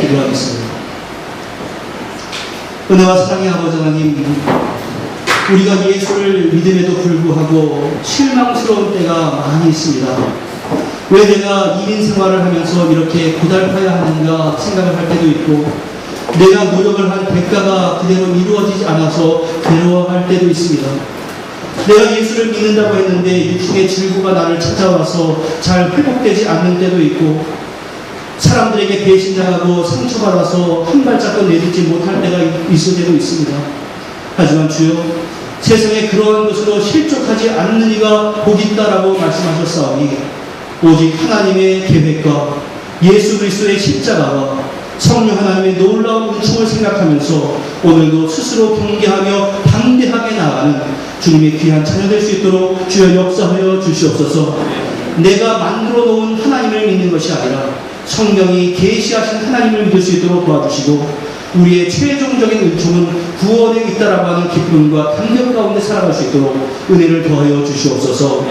기도하겠습니다. 은혜와 사랑의 아버지 하나님, 우리가 예수를 믿음에도 불구하고 실망스러운 때가 많이 있습니다. 왜 내가 1인 생활을 하면서 이렇게 고달파야 하는가 생각을 할 때도 있고, 내가 노력을 한 대가가 그대로 이루어지지 않아서 괴로워할 때도 있습니다. 내가 예수를 믿는다고 했는데 육신의 질고가 나를 찾아와서 잘 회복되지 않는 때도 있고, 사람들에게 배신당하고 상처받아서 한 발짝도 내딛지 못할 때가 있을 때도 있습니다. 하지만 주여, 세상에 그러한 것으로 실족하지 않는 이가 복이 있다라고 말씀하셨사오니 오직 하나님의 계획과 예수 그리스도의 십자가와 성령 하나님의 놀라운 은총을 생각하면서 오늘도 스스로 경계하며 담대하게 나아가는 주님의 귀한 자녀 될 수 있도록 주여 역사하여 주시옵소서. 내가 만들어 놓은 하나님을 믿는 것이 아니라 성경이 계시하신 하나님을 믿을 수 있도록 도와주시고, 우리의 최종적인 은총은 구원에 있다라고 하는 기쁨과 감격 가운데 살아갈 수 있도록 은혜를 더하여 주시옵소서.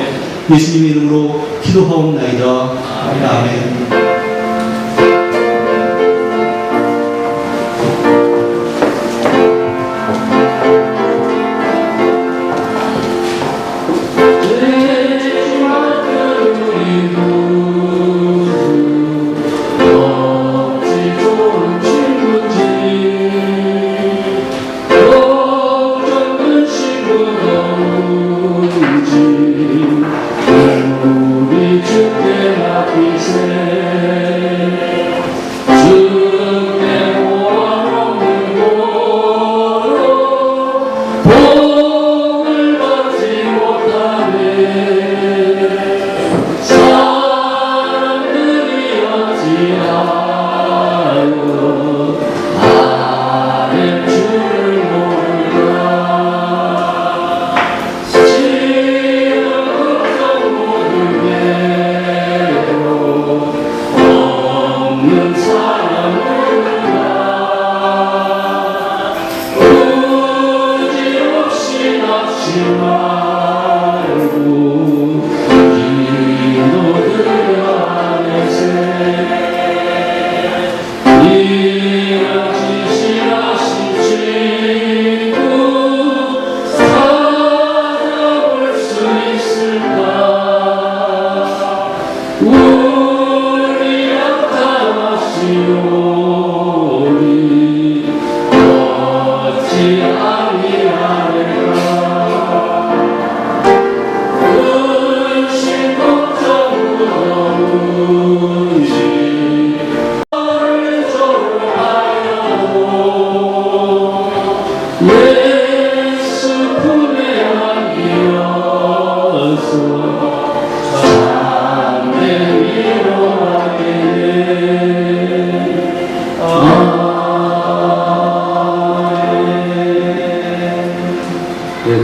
예수님의 이름으로 기도하옵나이다. 아멘.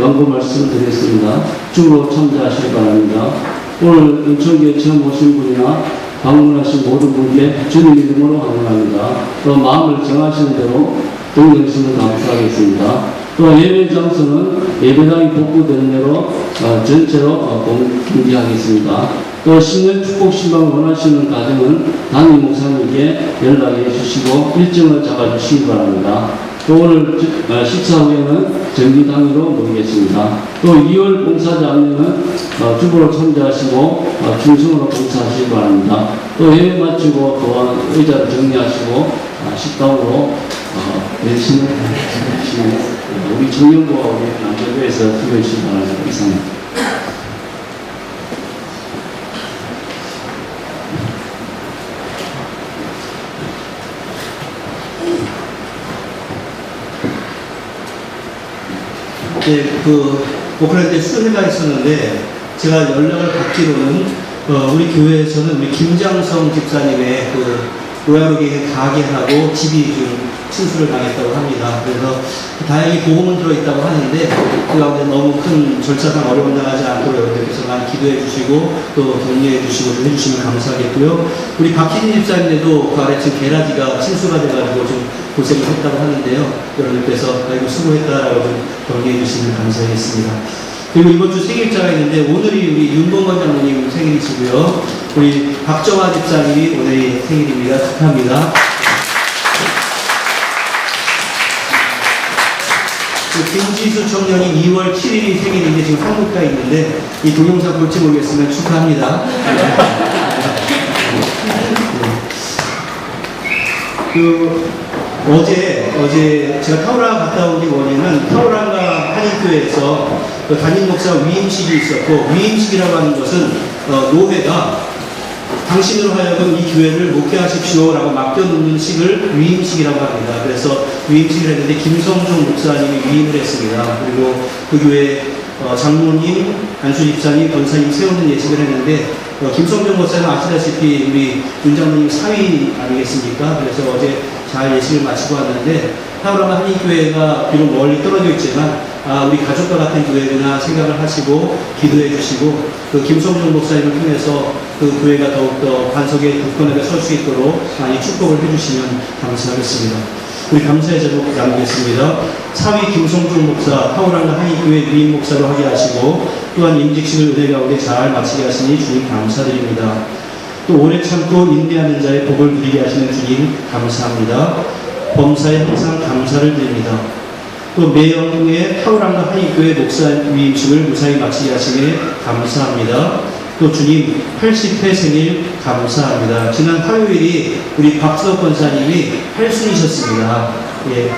광고 말씀드리겠습니다. 주로 참조하시기 바랍니다. 오늘 은총교회 처음 오신 분이나 방문하신 모든 분께 주님 이름으로 환영합니다. 또 마음을 정하시는 대로 등록하시면 감사하겠습니다. 또 예배 장소는 예배당이 복구되는 대로 전체로 공개하겠습니다. 또 신년 축복 신방을 원하시는 가정은 담임 목사님께 연락해 주시고 일정을 잡아주시기 바랍니다. 또 오늘 식사 후에는 정기당으로 모이겠습니다. 또 2월 봉사자 안내는 주보로 참조하시고 충성으로 봉사하시기 바랍니다. 또 예배 마치고 또한 의자를 정리하시고 식당으로 열심히 하시면 우리 청년부와 우리 남자교회에서 기도해 주시기 바랍니다. 이상입니다. 네, 오클랜드에 수회가 있었는데 제가 연락을 받기로는 우리 교회에서는 우리 김장성 집사님의 로얄오게에 가게하고 집이 좀 침수를 당했다고 합니다. 그래서 다행히 보험은 들어있다고 하는데 그 가운데 너무 큰 절차상 어려움 당하지 않도록 여러분들께서 많이 기도해 주시고 또 격려해 주시고 좀 해주시면 감사하겠고요. 우리 박희진 집사님네도 그 아래층 게라지가 침수가 돼가지고 좀 고생을 했다고 하는데요. 여러분들께서 아이고 수고했다라고 좀 격려해 주시면 감사하겠습니다. 그리고 이번 주 생일자가 있는데 오늘이 우리 윤봉건 장로님 생일이시고요. 우리 박정화 집사님이 오늘이 생일입니다. 축하합니다. 김지수 청년이 2월 7일이 생일인데 지금 한국가에 있는데 이 동영상 볼지 모르겠으면 축하합니다. 어제 제가 타우랑 갔다 온 게 뭐냐면 타우랑과 한인교회에서 담임 목사 위임식이 있었고, 위임식이라고 하는 것은 노회가 당신으로 하여금 이 교회를 목회하십시오라고 맡겨놓는 식을 위임식이라고 합니다. 그래서 위임식을 했는데 김성종 목사님이 위임을 했습니다. 그리고 그 교회 장로님, 안수 집사님, 권사님 세우는 예식을 했는데 김성종 목사는 아시다시피 우리 윤 장로님 사위 아니겠습니까? 그래서 어제 잘 예식을 마치고 왔는데 타우라마 한인교회가 비록 멀리 떨어져 있지만 우리 가족과 같은 교회구나 생각을 하시고 기도해 주시고 그 김성종 목사님을 통해서 그 교회가 더욱더 반석에 굳건하게 설 수 있도록 많이 축복을 해주시면 감사하겠습니다. 우리 감사의 제목 나누겠습니다. 사위 김성종 목사 타우라마 한인교회 위임 목사로 하게 하시고 또한 임직식을 은혜 가운데 잘 마치게 하시니 주님 감사드립니다. 또 오래 참고 인내하는 자의 복을 누리게 하시는 주님 감사합니다. 범사에 항상 감사를 드립니다. 또 매형의 타우랑과 한인교회 목사 위임식을 무사히 마치게 하시니 감사합니다. 또 주님 80회 생일 감사합니다. 지난 화요일이 우리 박수덕 권사님이 8순이셨습니다. 예,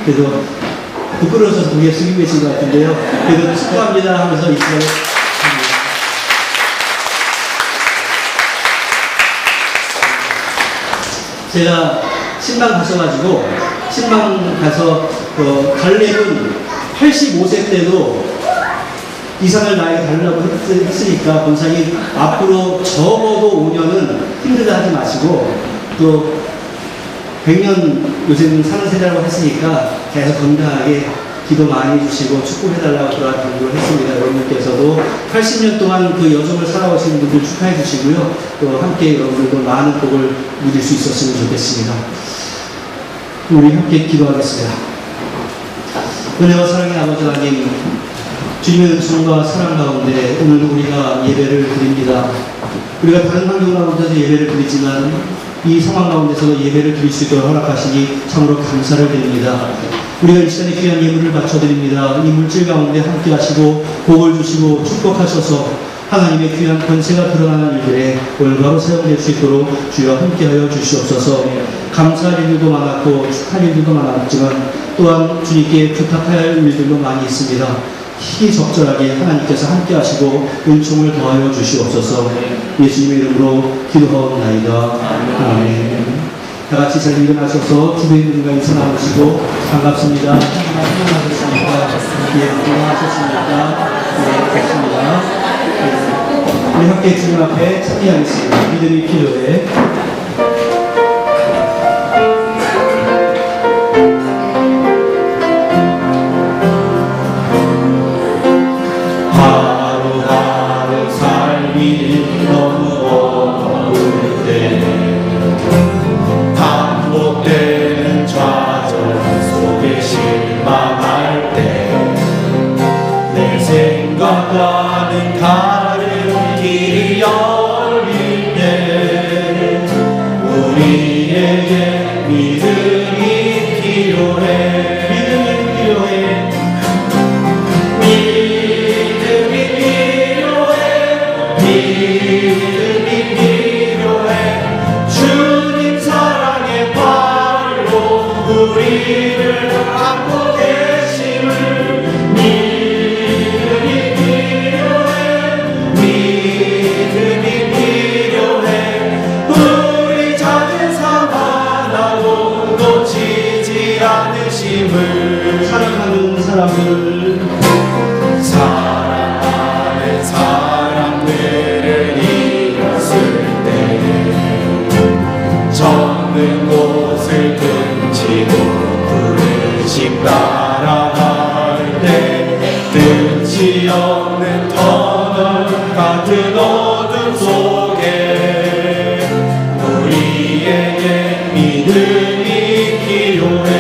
그래서 부끄러워서 고개 숙이고 계신 것 같은데요. 그래도 축하합니다 하면서 이 시간에 제가 신방 가서 갈렙은 85세 때도 이상을 나에게 달라고 했으니까 권사님 앞으로 적어도 5년은 힘들다 하지 마시고 또 100년 요즘 사는 세대라고 했으니까 계속 건강하게 기도 많이 해주시고 축복해달라고 그런 강조를 했습니다. 여러분들께서도 80년 동안 그 여정을 살아오신 분들 축하해 주시고요. 또 함께 여러분들도 많은 복을 누릴 수 있었으면 좋겠습니다. 우리 함께 기도하겠습니다. 은혜와 사랑의 아버지 하나님, 주님의 은총과 사랑 가운데 오늘 우리가 예배를 드립니다. 우리가 다른 환경 가운데서 예배를 드리지만 이 상황 가운데서도 예배를 드릴 수 있도록 허락하시니 참으로 감사를 드립니다. 우리가 이 시간에 귀한 예물을 바쳐드립니다. 이 물질 가운데 함께 하시고 복을 주시고 축복하셔서 하나님의 귀한 권세가 드러나는 일들에 올바로 사용될 수 있도록 주여 함께하여 주시옵소서. 감사할 일들도 많았고 축할 일들도 많았지만 또한 주님께 부탁할 일들도 많이 있습니다. 시기적절하게 하나님께서 함께하시고 은총을 더하여 주시옵소서. 예수님의 이름으로 기도하옵나이다. 아멘. 다같이 잘 일어나셔서 주변 분과 인사 나누시고 반갑습니다. 안녕하셨습니까? 예, 안녕하셨습니까? 예, 됐습니다. 우리 함께 주님 앞에 참여하겠습니다. 믿음이 필요해. 하루하루 삶이 너무 어려울 때 반복되는 좌절 속에 실망할 때 내 생각과는 다른 길이 열릴 때 우리에게 믿음이 필요해. 믿음이 필요해. 주님 사랑의 발로 우리를 안고 계심을. 믿음이 필요해. 믿음이 필요해. 우리 작은 삶 하나도 놓치지 않으심을. 사랑하는 사람들, 사랑하는 사람들을 잃었을 때 적는 곳을 금치고 집 따라갈 때 끝이 없는 터널 같은 어둠 속에 우리에게 믿음이 필요해.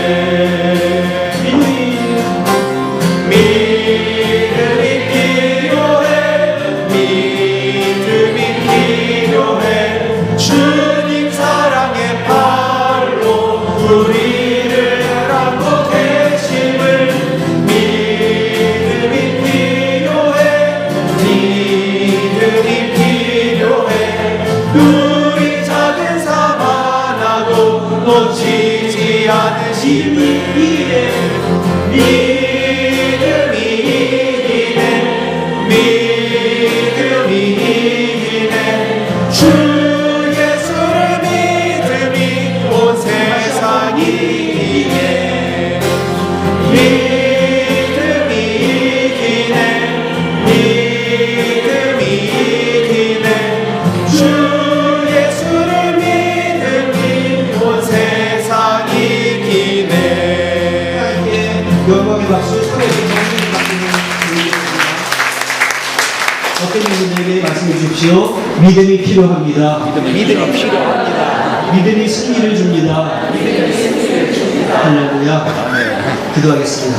주님 사랑의 팔로 우리를 안고 계심을 믿음이 필요해. 믿음이 필요해. 우리 작은 삶 하나도 놓치지 않으심을 위해 믿음이 이기네. 믿음이 이기네. 주 예수를 믿음이 온 세상이 이기네. 믿음이 이기네. 믿음이 이기네. 주 예수를 믿음이 온 세상이 이기네. 함께 영광의 박수 청해 주시기 어떤 분들에게 말씀해 주십시오. 믿음이 필요합니다. 믿음이 필요합니다. 믿음이 승리를 줍니다. 할렐루야. 기도하겠습니다.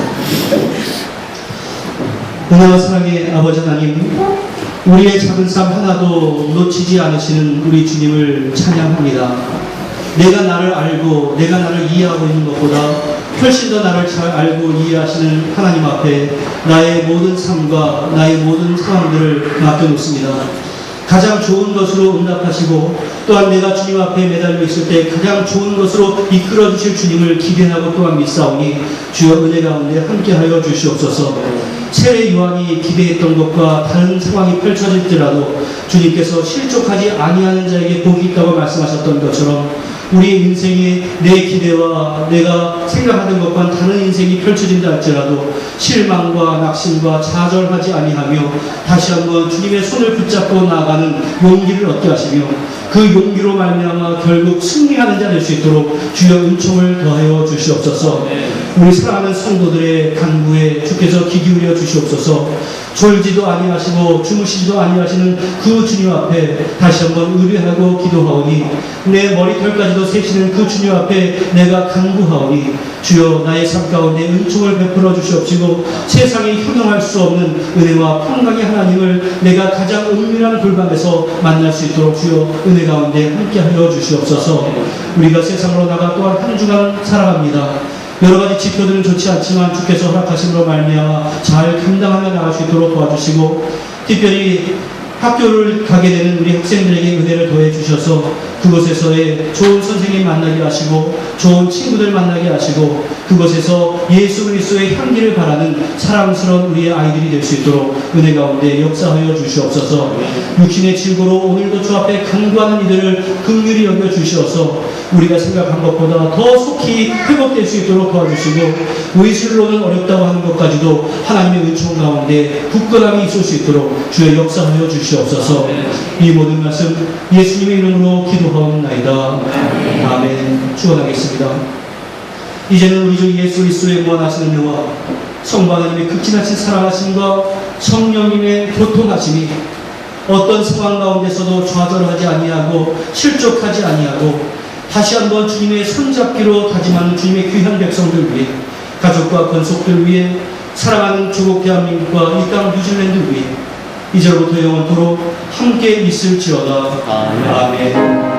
은혜와 사랑의 아버지 하나님, 우리의 작은 삶 하나도 놓치지 않으시는 우리 주님을 찬양합니다. 내가 나를 알고 내가 나를 이해하고 있는 것보다 훨씬 더 나를 잘 알고 이해하시는 하나님 앞에 나의 모든 삶과 나의 모든 상황들을 맡겨놓습니다. 가장 좋은 것으로 응답하시고 또한 내가 주님 앞에 매달려 있을 때 가장 좋은 것으로 이끌어 주실 주님을 기대하고 또한 믿사오니 주여 은혜 가운데 함께하여 주시옵소서. 세례 요한이 기대했던 것과 다른 상황이 펼쳐질지라도 주님께서 실족하지 아니하는 자에게 복이 있다고 말씀하셨던 것처럼 우리의 인생에 내 기대와 내가 생각하는 것과는 다른 인생이 펼쳐진다 할지라도 실망과 낙심과 좌절하지 아니하며 다시 한번 주님의 손을 붙잡고 나아가는 용기를 얻게 하시며 그 용기로 말미암아 결국 승리하는 자 될 수 있도록 주여 은총을 더하여 주시옵소서. 우리 사랑하는 성도들의 간구에 주께서 귀 기울여 주시옵소서. 졸지도 아니하시고 주무시지도 아니하시는 그 주님 앞에 다시 한번 의뢰하고 기도하오니 내 머리털까지도 세시는 그 주님 앞에 내가 간구하오니 주여 나의 삶 가운데 은총을 베풀어 주시옵시고 세상이 형용할 수 없는 은혜와 평강의 하나님을 내가 가장 은밀한 골방에서 만날 수 있도록 주여 은혜 가운데 함께하여 주시옵소서. 우리가 세상으로 나가 또한 한 주간 살아갑니다. 여러 가지 지표들은 좋지 않지만 주께서 허락하심으로 말미암아 잘 감당하며 나갈 수 있도록 도와주시고 특별히 학교를 가게 되는 우리 학생들에게 은혜를 더해 주셔서 그곳에서의 좋은 선생님 만나게 하시고 좋은 친구들 만나게 하시고 그곳에서 예수 그리스도의 향기를 바라는 사랑스러운 우리의 아이들이 될 수 있도록 은혜 가운데 역사하여 주시옵소서. 육신의 질고로 오늘도 주 앞에 간구하는 이들을 긍휼히 여겨 주시어서 우리가 생각한 것보다 더 속히 회복될 수 있도록 도와주시고 의술로는 어렵다고 하는 것까지도 하나님의 은총 가운데 굳건함이 있을 수 있도록 주의 역사하여 주시옵소서. 이 모든 말씀 예수님의 이름으로 기도하옵나이다. 아멘. 축원하겠습니다. 이제는 우리 주 예수 그리스도의 무한하신 은혜와 성부 하나님의 극진하신 사랑하심과 성령님의 교통하심이 어떤 상황 가운데서도 좌절하지 아니하고 실족하지 아니하고 다시 한번 주님의 손잡기로 다짐하는 주님의 귀한 백성들 위해 가족과 권속들 위해 사랑하는 조국 대한민국과 이 땅 뉴질랜드 위해 이제로부터 영원토록 함께 있을지어다. 아멘.